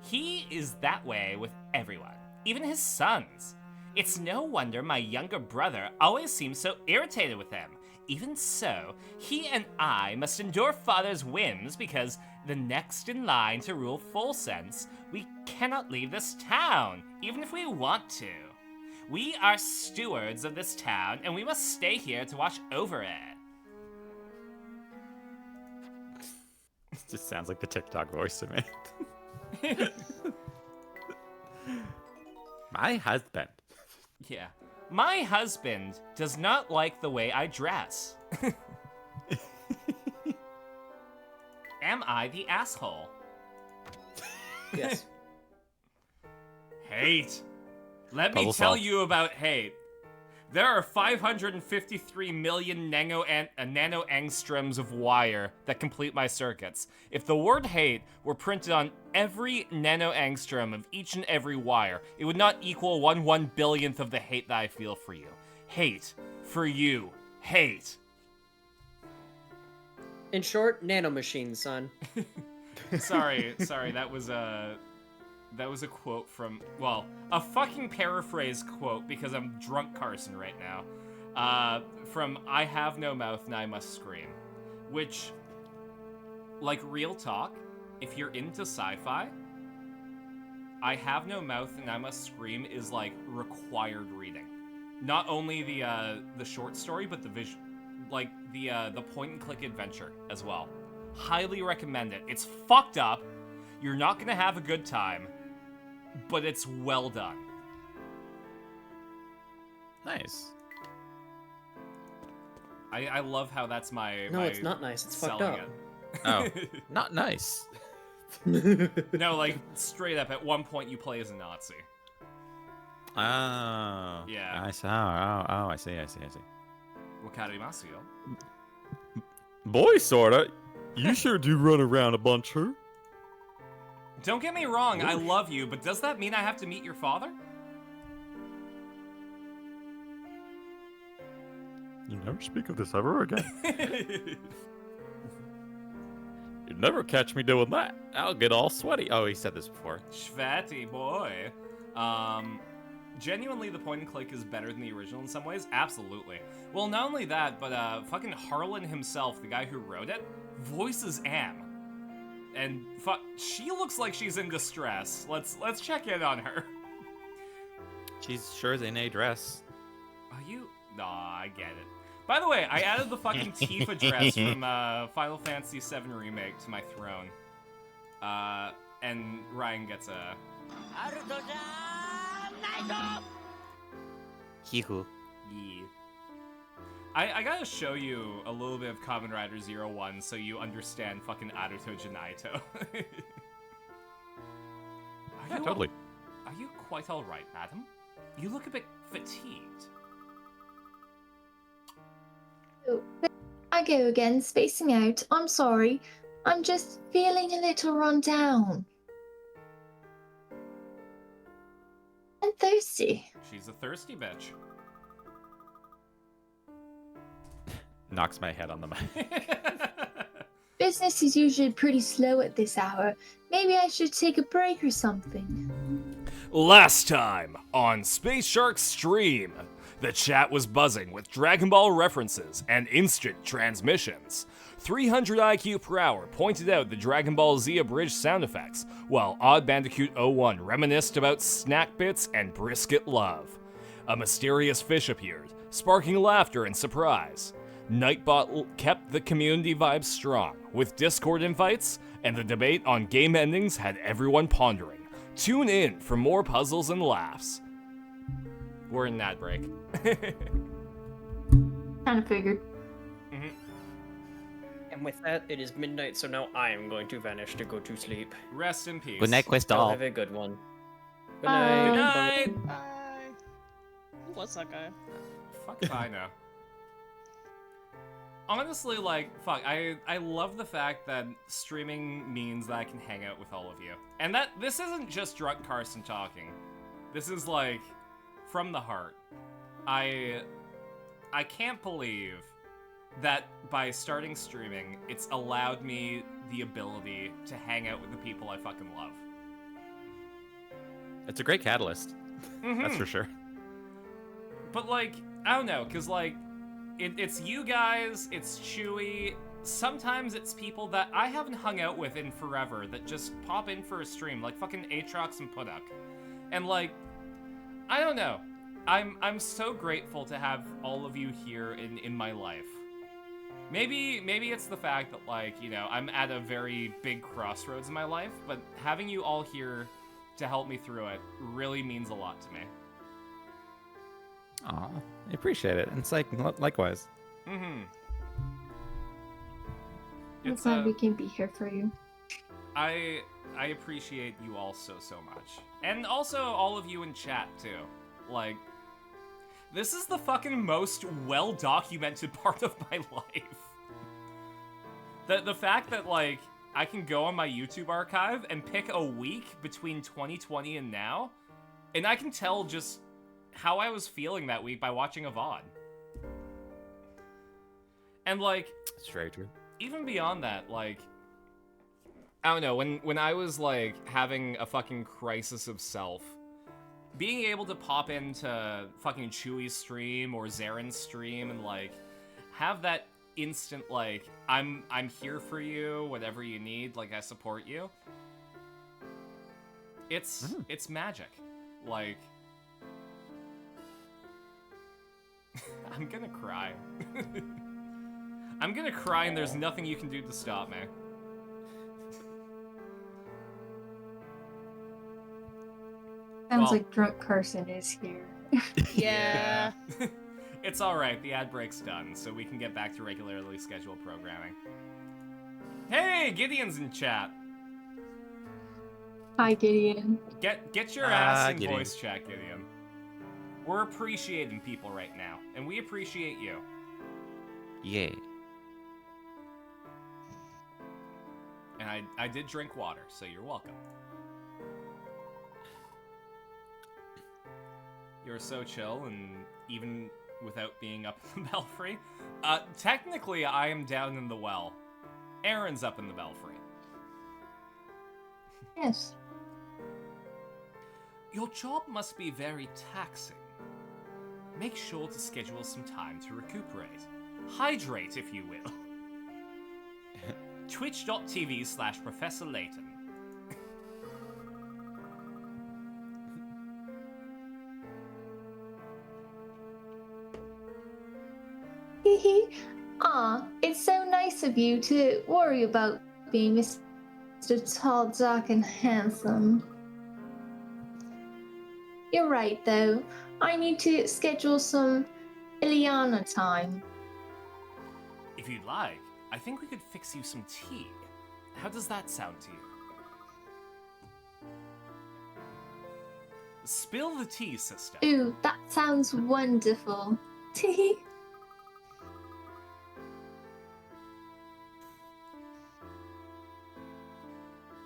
He is that way with everyone, even his sons. It's no wonder my younger brother always seems so irritated with him. Even so, he and I must endure Father's whims because the next in line to rule Full Sense, we cannot leave this town, even if we want to. We are stewards of this town, and we must stay here to watch over it. This just sounds like the TikTok voice to me. My husband. Yeah. My husband does not like the way I dress. Am I the asshole? Yes. Hate. Let me Puzzle tell solved. you about hate. There are 553 million nano-angstroms of wire that complete my circuits. If the word hate were printed on every nano-angstrom of each and every wire, it would not equal 1/1 billionth of the hate that I feel for you. Hate. For you. Hate. In short, nanomachine, son. Sorry, that was a quote from, well, a fucking paraphrase quote, because I'm drunk Carson right now, from I Have No Mouth and I Must Scream, which, like, real talk, if you're into sci-fi, I Have No Mouth and I Must Scream is, like, required reading. Not only the short story, but the vision, like, the point-and-click adventure as well. Highly recommend it. It's fucked up, you're not gonna have a good time, but it's well done. Nice. I love how that's my... No, my it's not nice. It's fucked selling up. Oh, not nice. it. No, like, straight up, at one point you play as a Nazi. Oh. Yeah. I see. Oh, I see. Wakarimasu yo. Boy, sorta. You sure do run around a bunch, huh? Don't get me wrong, I love you, but does that mean I have to meet your father? You never speak of this ever again. You'd never catch me doing that. I'll get all sweaty. Oh, he said this before. Shvatty boy. Genuinely, the point and click is better than the original in some ways. Absolutely. Well, not only that, but fucking Harlan himself, the guy who wrote it, voices Am. And she looks like she's in distress. Let's check in on her. She's sure is in a dress. Are you? Nah, I get it. By the way, I added the fucking Tifa dress from Final Fantasy VII Remake to my throne. And Ryan gets a... Hihu. Yeah. I gotta show you a little bit of Kamen Rider 01 so you understand fucking Aruto Janaito. Yeah, totally. Are you quite alright, madam? You look a bit fatigued. Oh, I go again, spacing out. I'm sorry. I'm just feeling a little run down. And thirsty. She's a thirsty bitch. Knocks my head on the mic. Business is usually pretty slow at this hour. Maybe I should take a break or something. Last time on Space Shark Stream, the chat was buzzing with Dragon Ball references and instant transmissions. 300 IQ per hour pointed out the Dragon Ball Z abridged sound effects, while Odd Bandicoot 01 reminisced about snack bits and brisket love. A mysterious fish appeared, sparking laughter and surprise. Nightbot kept the community vibes strong, with Discord invites, and the debate on game endings had everyone pondering. Tune in for more puzzles and laughs. We're in that break. Kind of figured. And with that, it is midnight, so now I am going to vanish to go to sleep. Rest in peace. Good night, Y'all Questal. have a good one. Good Bye. night. Good night. Bye. Who was that guy? Fuck if I know. Honestly, like, fuck, I love the fact that streaming means that I can hang out with all of you. And that this isn't just drunk Carson talking. This is like from the heart. I can't believe that by starting streaming, it's allowed me the ability to hang out with the people I fucking love. It's a great catalyst. That's for sure. But like, I don't know, cause like, it's you guys, it's Chewy, sometimes it's people that I haven't hung out with in forever that just pop in for a stream, like fucking Aatrox and Puduk. And like, I don't know, I'm so grateful to have all of you here in my life. Maybe it's the fact that, like, you know, I'm at a very big crossroads in my life, but having you all here to help me through it really means a lot to me. Aw, I appreciate it. It's like likewise. I'm glad we can be here for you. I appreciate you all so much. And also all of you in chat too. Like, this is the fucking most well-documented part of my life. The fact that, like, I can go on my YouTube archive and pick a week between 2020 and now, and I can tell just how I was feeling that week by watching a VOD. And, like, It's very true. even beyond that, like, I don't know, when I was, like, having a fucking crisis of self, being able to pop into fucking Chewy's stream or Zaren's stream and, like, have that instant, like, I'm here for you, whatever you need, like, I support you. It's magic. Like, I'm gonna cry. I'm gonna cry and there's nothing you can do to stop me. Sounds Well- like drunk Carson is here. Yeah. It's alright, the ad break's done, so we can get back to regularly scheduled programming. Hey, Gideon's in chat. Hi, Gideon. Get your ass in Gideon. voice chat, Gideon. We're appreciating people right now, and we appreciate you. Yay. And I did drink water, so you're welcome. You're so chill, and even without being up in the belfry. Technically, I am down in the well. Aaron's up in the belfry. Yes. Your job must be very taxing. Make sure to schedule some time to recuperate. Hydrate, if you will. Twitch.tv/Professor Layton. Aw, it's so nice of you to worry about being Mr. Tall, Dark, and Handsome. You're right, though. I need to schedule some Ileana time. If you'd like, I think we could fix you some tea. How does that sound to you? Spill the tea, sister. Ooh, that sounds wonderful. Tee.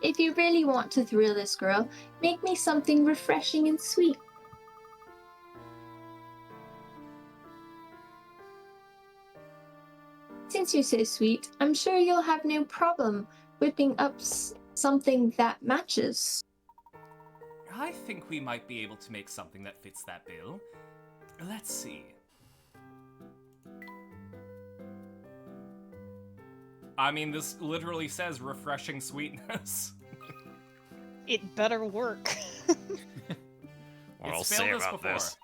If you really want to thrill this girl, make me something refreshing and sweet. Since you're so sweet, I'm sure you'll have no problem whipping up something that matches. I think we might be able to make something that fits that bill. Let's see. I mean, this literally says refreshing sweetness. It better work. It's I'll failed say us about before. this.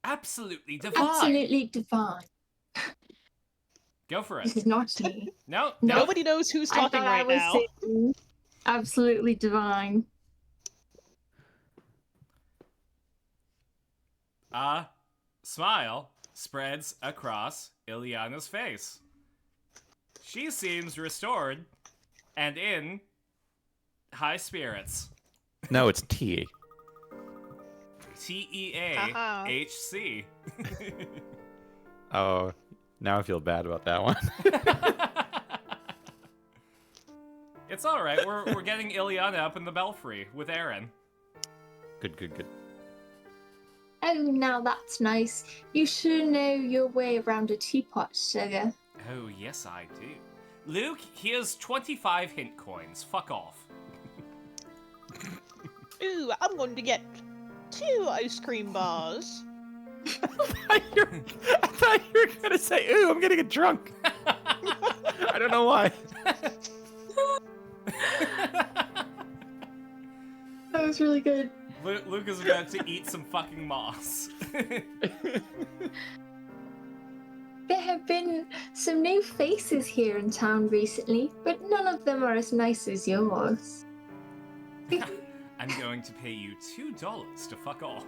Absolutely divine. Absolutely divine. Go for This it. is not me. No, No. no. Nobody knows who's I talking thought I right was now. saying absolutely divine. Smile spreads across Ileana's face. She seems restored and in high spirits. No, it's T. TEAHC. Oh, now I feel bad about that one. It's alright, we're getting Ileana up in the belfry with Aaron. Good, good, good. Oh, now that's nice. You sure know your way around a teapot, sugar. Oh, yes, I do. Luke, here's 25 hint coins. Fuck off. Ooh, I'm going to get 2 ice cream bars. I thought you were gonna say, "Ooh, I'm gonna get drunk." I don't know why. That was really good. Luke is about to eat some fucking moss. There have been some new faces here in town recently, but none of them are as nice as yours. I'm going to pay you $2 to fuck off.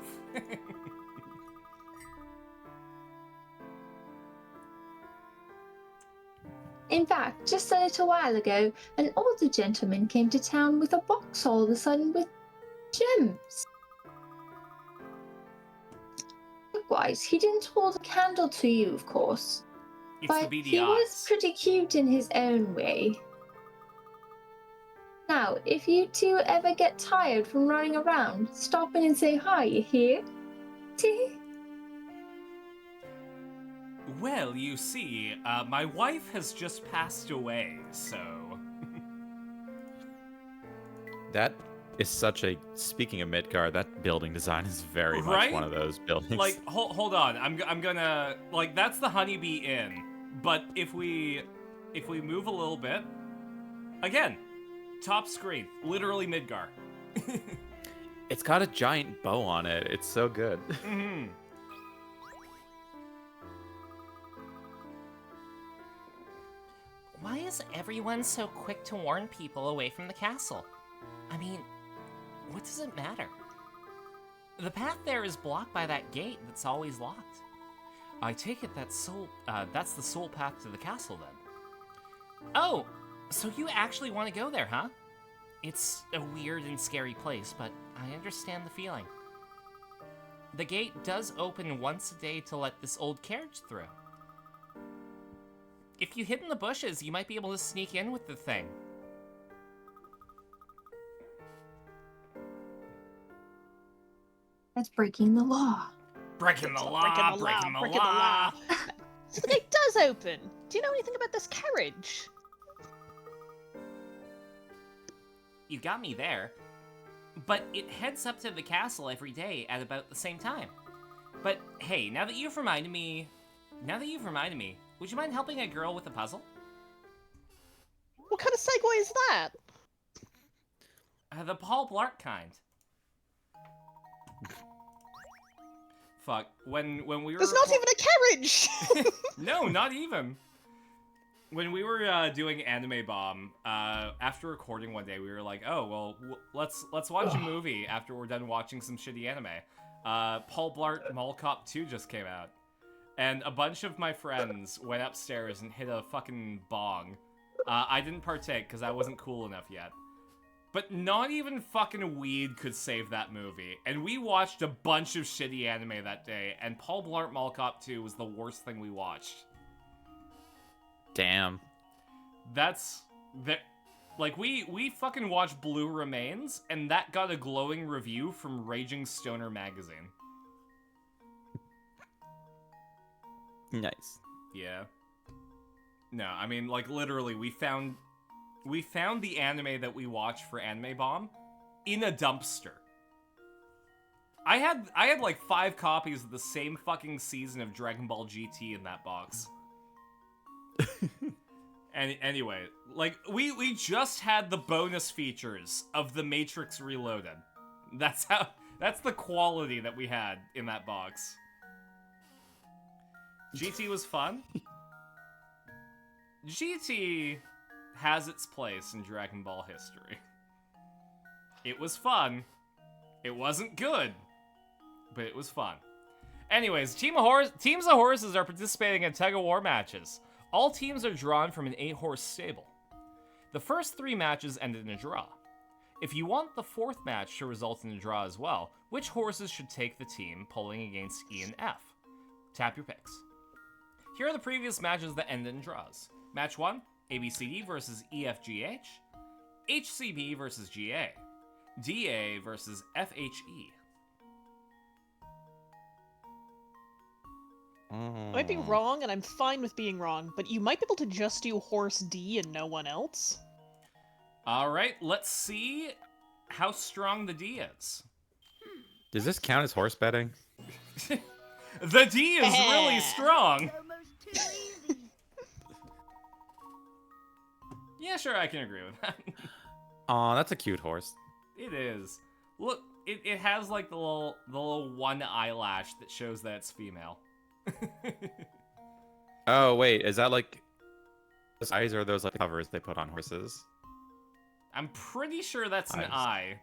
In fact, just a little while ago, an older gentleman came to town with a box all of a sudden with gems. Likewise, he didn't hold a candle to you, of course, It's but the beady he was eyes. pretty cute in his own way. Now, if you two ever get tired from running around, stop in and say hi, you hear? Tee. Well, you see, my wife has just passed away, so... That is such a. Speaking of Midgard, that building design is very much Right? one of those buildings. Like, hold on, I'm gonna... Like, that's the Honeybee Inn, but if we move a little bit... Again, top screen, literally Midgar. it's got a giant bow on it. It's so good. Mm-hmm. Why is everyone so quick to warn people away from the castle? I mean, what does it matter? The path there is blocked by that gate that's always locked. I take it that's the sole path to the castle, then. Oh, so you actually want to go there, huh? It's a weird and scary place, but I understand the feeling. The gate does open once a day to let this old carriage through. If you hid in the bushes, you might be able to sneak in with the thing. That's breaking the law. Breaking the law, breaking the breaking law. So the gate does open. Do you know anything about this carriage? You got me there. But it heads up to the castle every day at about the same time. But hey, now that you've reminded me, would you mind helping a girl with a puzzle? What kind of segue is that? The Paul Blart kind. Fuck. When we were There's not even a carriage! No, not even. When we were doing Anime Bomb, after recording one day, we were like, "Oh well, let's watch a movie after we're done watching some shitty anime." Paul Blart Mall Cop 2 just came out, and a bunch of my friends went upstairs and hit a fucking bong. I didn't partake because I wasn't cool enough yet. But not even fucking weed could save that movie. And we watched a bunch of shitty anime that day, and Paul Blart Mall Cop 2 was the worst thing we watched. Damn. That's... Like, we fucking watched Blue Remains, and that got a glowing review from Raging Stoner magazine. Nice. Yeah. No, I mean, like, literally, we found the anime that we watched for Anime Bomb in a dumpster. I had like 5 copies of the same fucking season of Dragon Ball GT in that box. And anyway, like, we just had the bonus features of The Matrix Reloaded. That's the quality that we had in that box. GT was fun. GT has its place in Dragon Ball history. It was fun. It wasn't good, but it was fun. Anyways, teams of horses are participating in tug-of-war matches. All teams are drawn from an 8-horse stable. The first 3 matches ended in a draw. If you want the 4th match to result in a draw as well, which horses should take the team pulling against E and F? Tap your picks. Here are the previous matches that ended in draws. Match 1, ABCD versus EFGH, HCB versus GA, DA versus FHE. I might be wrong, and I'm fine with being wrong, but you might be able to just do horse D and no one else. Alright, let's see how strong the D is. Does this count as horse betting? The D is really strong! Yeah, sure, I can agree with that. Aw, that's a cute horse. It is. Look, it has like the little one eyelash that shows that it's female. Oh, wait, is that like those eyes or those like covers they put on horses? I'm pretty sure that's an Eyes. eye.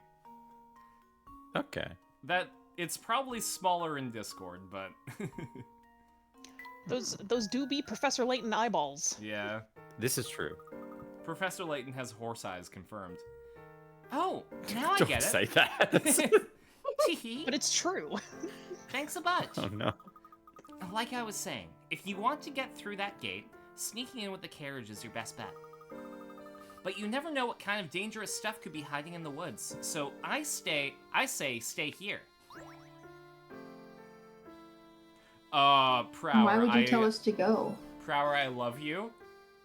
Okay. That it's probably smaller in Discord, but Those do be Professor Layton eyeballs. yeah. This is true. Professor Layton has horse eyes confirmed. Oh, now I Don't get it. say that. Tee-hee. But it's true. Thanks a bunch. Oh no. Like I was saying, if you want to get through that gate, sneaking in with the carriage is your best bet. But you never know what kind of dangerous stuff could be hiding in the woods, so I say stay here. Prower. Why would you tell us to go? Prower, I love you.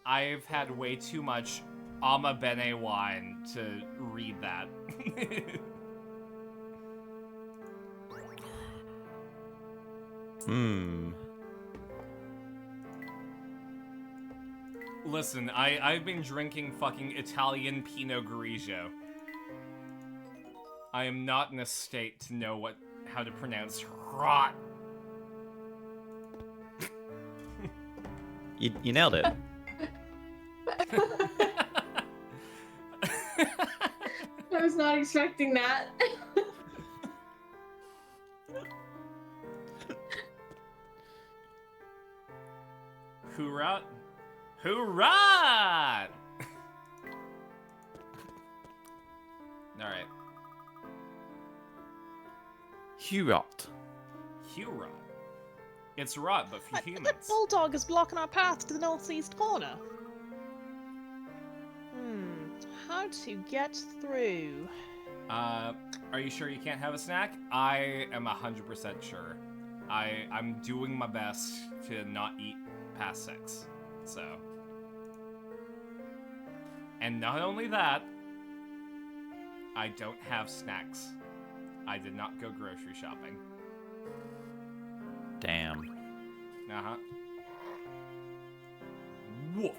I've had way too much Ama Bene wine to read that. Listen, I've been drinking fucking Italian Pinot Grigio. I am not in a state to know how to pronounce rot. You nailed it. I was not expecting that. Hoorah! Hoorah! Alright. Hurot. Hurot. It's rot, but for That humans. bulldog is blocking our path to the northeast corner. How to get through? Are you sure you can't have a snack? I am 100% sure. I'm doing my best to not eat past 6, so. And not only that, I don't have snacks. I did not go grocery shopping. Damn. Uh-huh. Woof.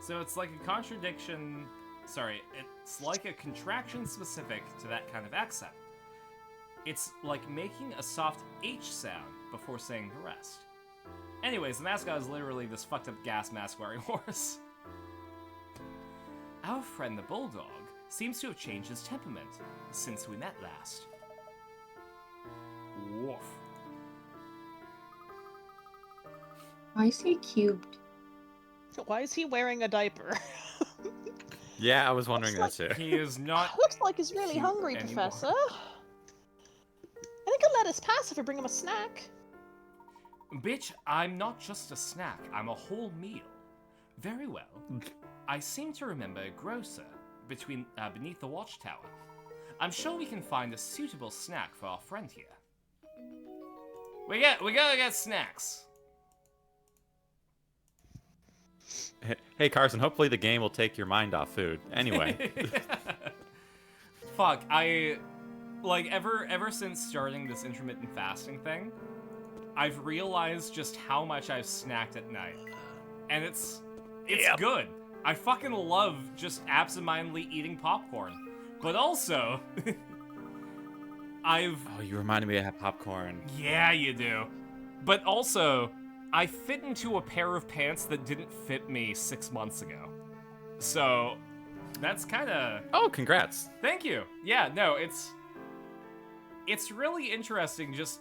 So it's like a contradiction. Sorry, it's like a contraction specific to that kind of accent. It's like making a soft H sound before saying the rest. Anyways, the mascot is literally this fucked up gas mask wearing horse. Our friend the bulldog seems to have changed his temperament since we met last. Woof. Why is he cubed? Why is he wearing a diaper? Yeah, I was wondering that too. He is not. Looks like he's really cute hungry, anymore. Professor. I think he'll let us pass if we bring him a snack. Bitch, I'm not just a snack, I'm a whole meal. Very well. I seem to remember a grocer beneath the watchtower. I'm sure we can find a suitable snack for our friend here. We gotta get snacks. Hey Carson, hopefully the game will take your mind off food. Anyway. Fuck, ever since starting this intermittent fasting thing, I've realized just how much I've snacked at night. And it's good. I fucking love just absentmindedly eating popcorn. But also, Oh, you reminded me to have popcorn. Yeah, you do. But also, I fit into a pair of pants that didn't fit me 6 months ago. So, that's kinda... Oh, congrats. Thank you. Yeah, no, it's really interesting just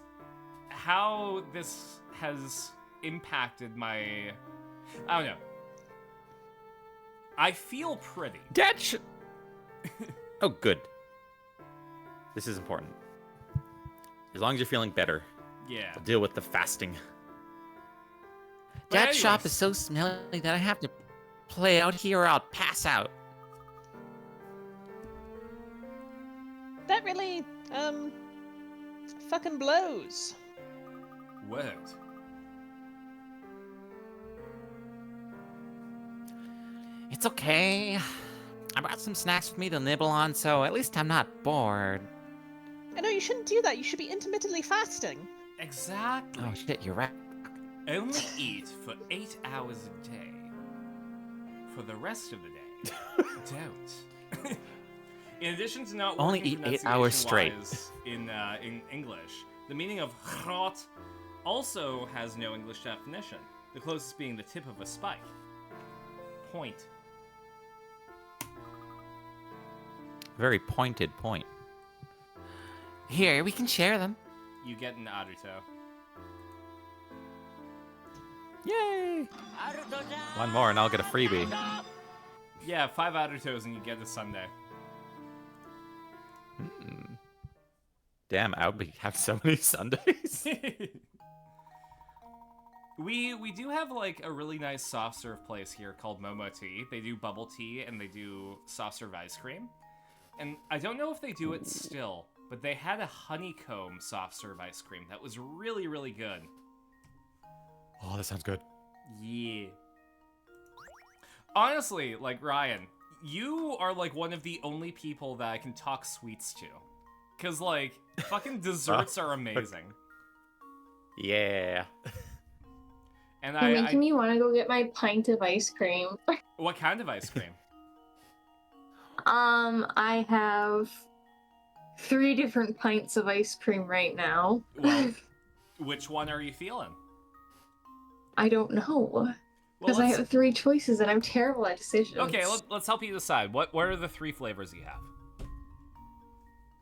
how this has impacted my... I don't know. I feel pretty. Dad Oh, good. This is important. As long as you're feeling better. Yeah. I'll deal with the fasting. Dad's shop is so smelly that I have to play out here or I'll pass out. That really, fucking blows. What? It's okay. I brought some snacks with me to nibble on, so at least I'm not bored. I know you shouldn't do that. You should be intermittently fasting. Exactly. Oh shit, you're right. Only eat for 8 hours a day. For the rest of the day, don't. In addition to not Only working eat 8 hours straight. in English, the meaning of grot also has no English definition. The closest being the tip of a spike. Point. Very pointed point. Here, we can share them. You get an Aruto. Yay! One more and I'll get a freebie. Yeah, 5 Arutos and you get a Sunday. Damn, I would have so many Sundays. We do have like a really nice soft serve place here called Momo Tea. They do bubble tea and they do soft serve ice cream. And I don't know if they do it still, but they had a honeycomb soft serve ice cream that was really, really good. Oh, that sounds good. Yeah. Honestly, like, Ryan, you are like one of the only people that I can talk sweets to. Cause like, fucking desserts are amazing. Yeah. And You're making me want to go get my pint of ice cream. What kind of ice cream? I have 3 different pints of ice cream right now. Well, which one are you feeling? I don't know. Because I have 3 choices and I'm terrible at decisions. Okay, let's help you decide. What are the 3 flavors you have?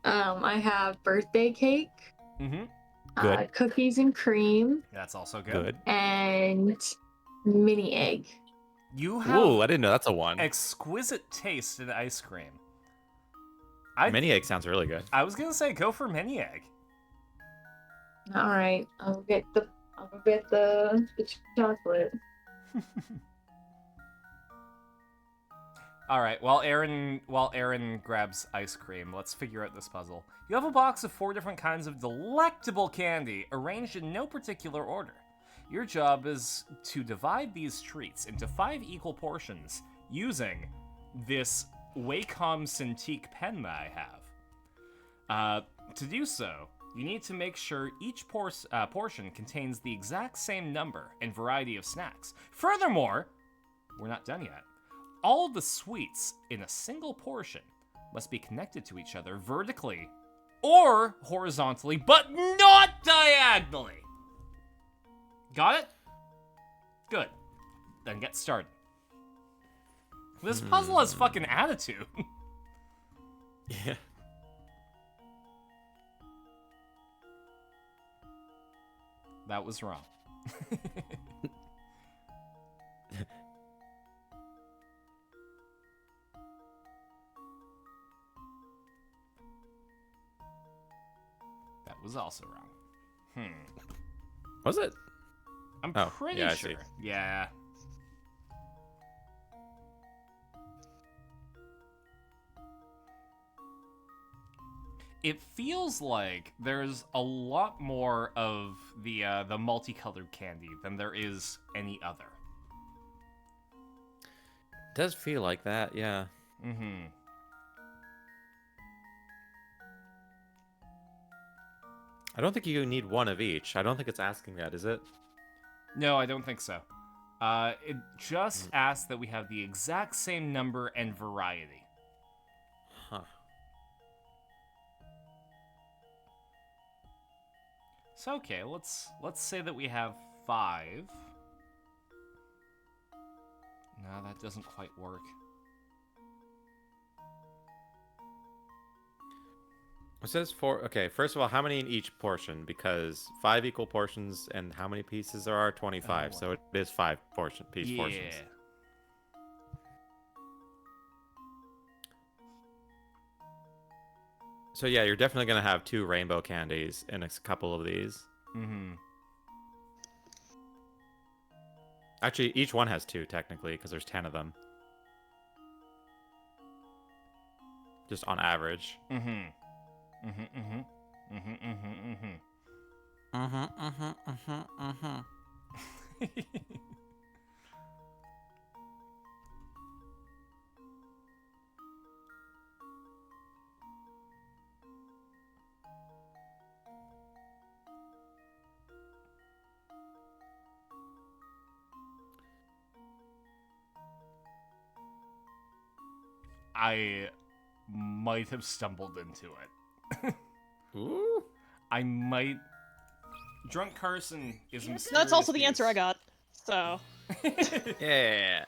I have birthday cake. Mm-hmm. Good. Cookies and cream. That's also good. Good. And mini egg. You have Ooh, I didn't know that's a one. exquisite taste in ice cream. Mini egg sounds really good. I was gonna say go for mini egg. All right, I'll get the chocolate. All right, while Aaron grabs ice cream, let's figure out this puzzle. You have a box of 4 different kinds of delectable candy, arranged in no particular order. Your job is to divide these treats into 5 equal portions using this Wacom Cintiq pen that I have. To do so, you need to make sure each portion contains the exact same number and variety of snacks. Furthermore, we're not done yet. All the sweets in a single portion must be connected to each other vertically or horizontally, but not diagonally. Got it? Good. Then get started. This puzzle has fucking attitude. Yeah. That was wrong. That was also wrong. Was it? I'm Oh, pretty yeah, I sure. see. Yeah. it feels like there's a lot more of the multicolored candy than there is any other. It does feel like that, yeah. Mm-hmm. I don't think you need one of each. I don't think it's asking that, is it? No, I don't think so. It just asks that we have the exact same number and variety. Huh. So okay, let's say that we have 5. No, that doesn't quite work. It says 4. Okay, first of all, how many in each portion? Because 5 equal portions, and how many pieces there are? 25. So it is 5 piece portions. So yeah, you're definitely gonna have 2 rainbow candies in a couple of these. Mm-hmm. Actually, each one has 2 technically, because there's 10 of them. Just on average. Mm-hmm. Mm-hmm, mm-hmm. Mm-hmm, mm-hmm, mm-hmm. I might have stumbled into it. Ooh. I might. Drunk Carson is a mysterious That's also the beast. answer I got. So. Yeah.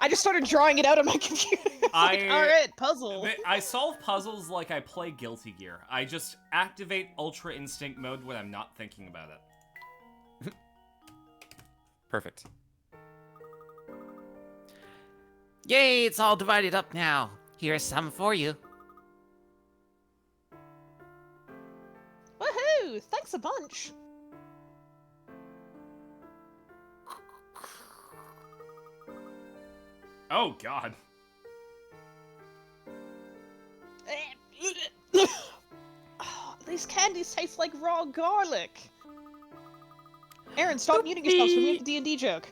I just started drawing it out on my computer. Like, all right, puzzle. I solve puzzles like I play Guilty Gear. I just activate Ultra Instinct mode when I'm not thinking about it. Perfect. Yay, it's all divided up now. Here's some for you. Woohoo! Thanks a bunch. Oh, God. These candies taste like raw garlic. Aaron, stop muting yourself so we make a D&D joke.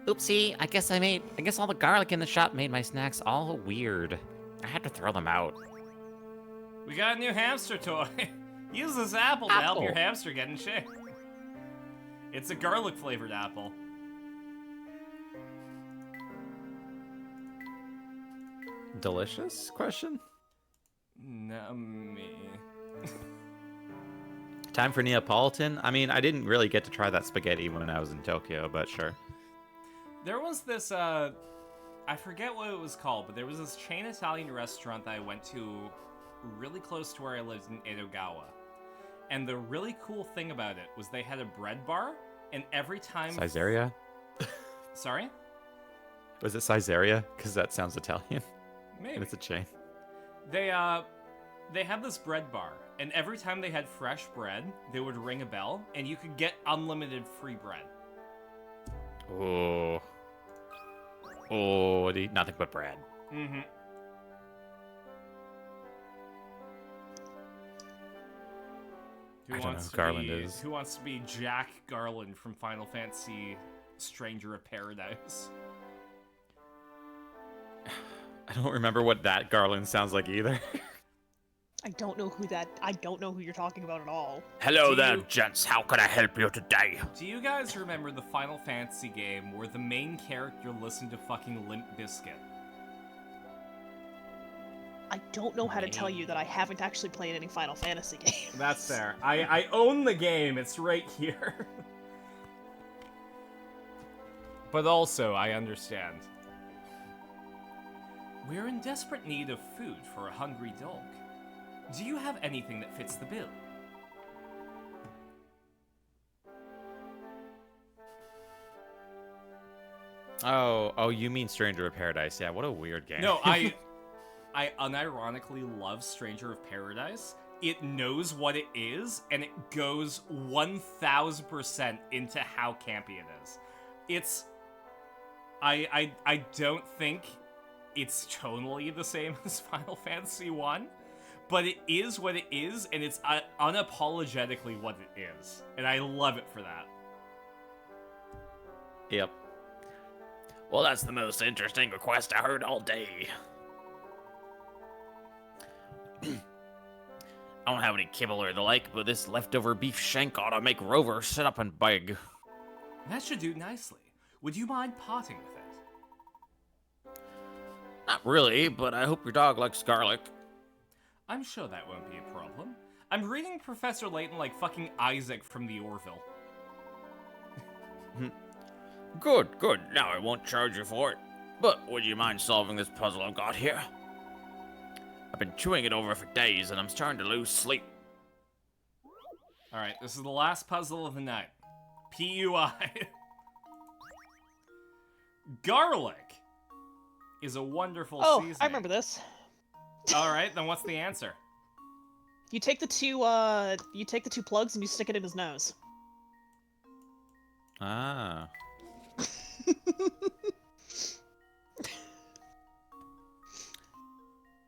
Oopsie, I guess all the garlic in the shop made my snacks all weird. I had to throw them out. We got a new hamster toy. Use this apple to help your hamster get in shape. It's a garlic-flavored apple. Delicious? Question? No, me. Time for Neapolitan? I mean, I didn't really get to try that spaghetti when I was in Tokyo, but sure. There was this, I forget what it was called, but there was this chain Italian restaurant that I went to really close to where I lived in Edogawa. And the really cool thing about it was they had a bread bar, and every time... Caesarea? Sorry? Was it Caesarea? Because that sounds Italian. Maybe. And it's a chain. They had this bread bar, and every time they had fresh bread, they would ring a bell, and you could get unlimited free bread. Oh. Oh, I'd eat nothing but bread. Mm-hmm. I don't know who Garland is. Who wants to be Jack Garland from Final Fantasy Stranger of Paradise? I don't remember what that Garland sounds like either. I don't know who you're talking about at all. Hello there, gents. How can I help you today? Do you guys remember the Final Fantasy game where the main character listened to fucking Limp Bizkit? I don't know how to tell you that I haven't actually played any Final Fantasy games. That's fair. I own the game. It's right here. But also, I understand. We're in desperate need of food for a hungry dog. Do you have anything that fits the bill? Oh, you mean Stranger of Paradise. Yeah, what a weird game. No, I unironically love Stranger of Paradise. It knows what it is, and it goes 1000% into how campy it is. It's... I don't think it's tonally the same as Final Fantasy 1, but it is what it is, and it's unapologetically what it is. And I love it for that. Yep. Well, that's the most interesting request I heard all day. I don't have any kibble or the like, but this leftover beef shank ought to make Rover sit up and beg. That should do nicely. Would you mind potting with it? Not really, but I hope your dog likes garlic. I'm sure that won't be a problem. I'm reading Professor Layton like fucking Isaac from the Orville. Good, good. Now I won't charge you for it. But would you mind solving this puzzle I've got here? I've been chewing it over for days, and I'm starting to lose sleep. Alright, this is the last puzzle of the night. PUI. Garlic is a wonderful seasoning. I remember this. Alright, then what's the answer? You take the two plugs and you stick it in his nose. Ah.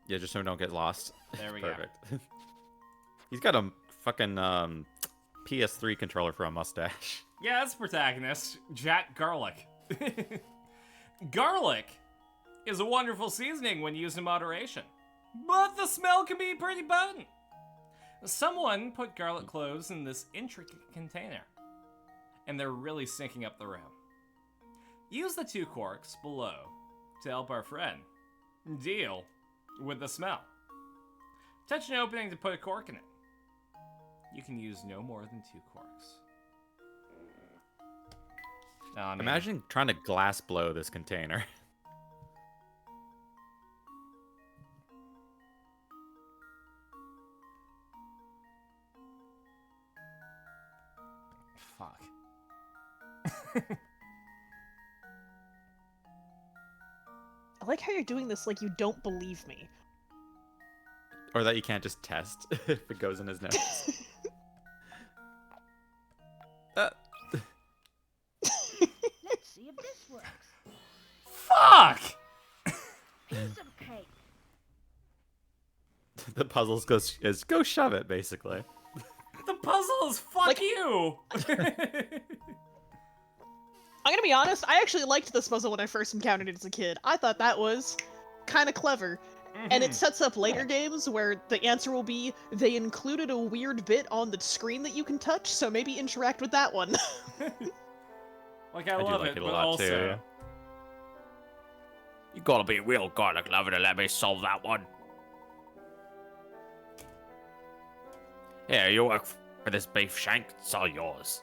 Yeah, just so we don't get lost. There we Perfect. He's got a fucking PS3 controller for a mustache. Yeah, that's the protagonist, Jack Garlic. Garlic is a wonderful seasoning when used in moderation, but the smell can be pretty potent. Someone put garlic cloves in this intricate container, and they're really syncing up the room. Use the 2 corks below to help our friend deal with the smell. Touch an opening to put a cork in it. You can use no more than 2 corks. Imagine trying to glass blow this container. Fuck. I like how you're doing this like you don't believe me. Or that you can't just test if it goes in his nose. Let's see if this works. Fuck! Piece of cake. The puzzle is go shove it, basically. The puzzle is fuck you! I'm gonna be honest, I actually liked this puzzle when I first encountered it as a kid. I thought that was kind of clever. And it sets up later games where the answer will be, they included a weird bit on the screen that you can touch, so maybe interact with that one. I love it, a but lot also... too, yeah. You gotta be a real garlic lover to let me solve that one. Here, you work for this beef shank, it's all yours.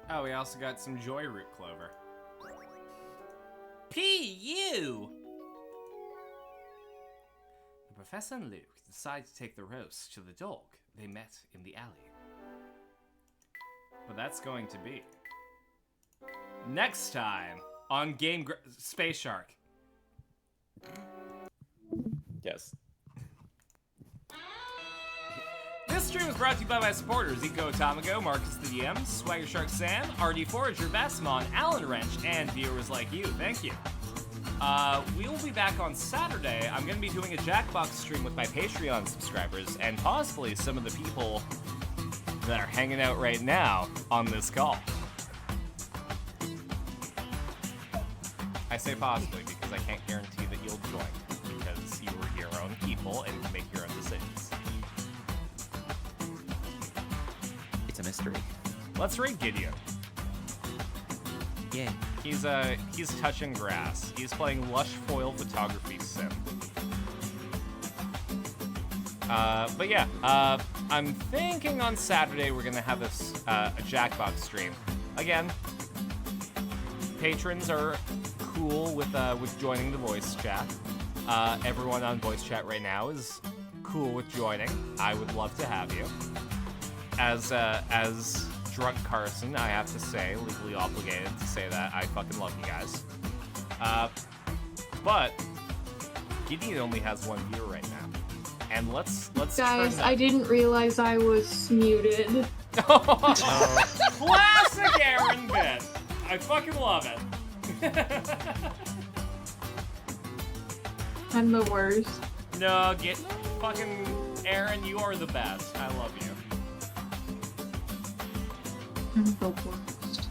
Oh, we also got some joy root clover. P.U. The professor and Luke decide to take the roast to the dog they met in the alley. But that's going to be next time on Space Shark. Yes. This stream is brought to you by my supporters, Eco Tomago, Marcus the DM, Swagger Shark Sam, RD Forager, Basmon, Alan Wrench, and viewers like you. Thank you. We will be back on Saturday. I'm going to be doing a Jackbox stream with my Patreon subscribers, and possibly some of the people that are hanging out right now on this call. I say possibly because I can't guarantee that you'll join, because you are your own people and can make your own decisions. It's a mystery. Let's read Gideon. Yeah. He's touching grass. He's playing Lush Foil Photography Sim. But yeah, I'm thinking on Saturday we're gonna have a Jackbox stream. Again, patrons are cool with joining the voice chat. Everyone on voice chat right now is cool with joining. I would love to have you. As Drunk Carson, I have to say, legally obligated to say that I fucking love you guys. But Gideon only has 1 viewer right now, and let's Guys, I didn't realize I was muted. Classic Aaron bit. I fucking love it. I'm the worst. No, get fucking Aaron, you are the best. I love you. I'm the worst.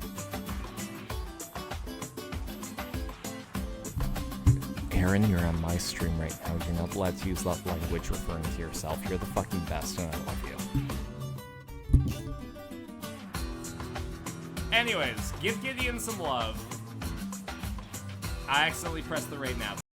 Aaron, you're on my stream right now. You're not allowed to use that language referring to yourself. You're the fucking best, and I love you. Anyways, give Gideon some love. I accidentally pressed the raid now.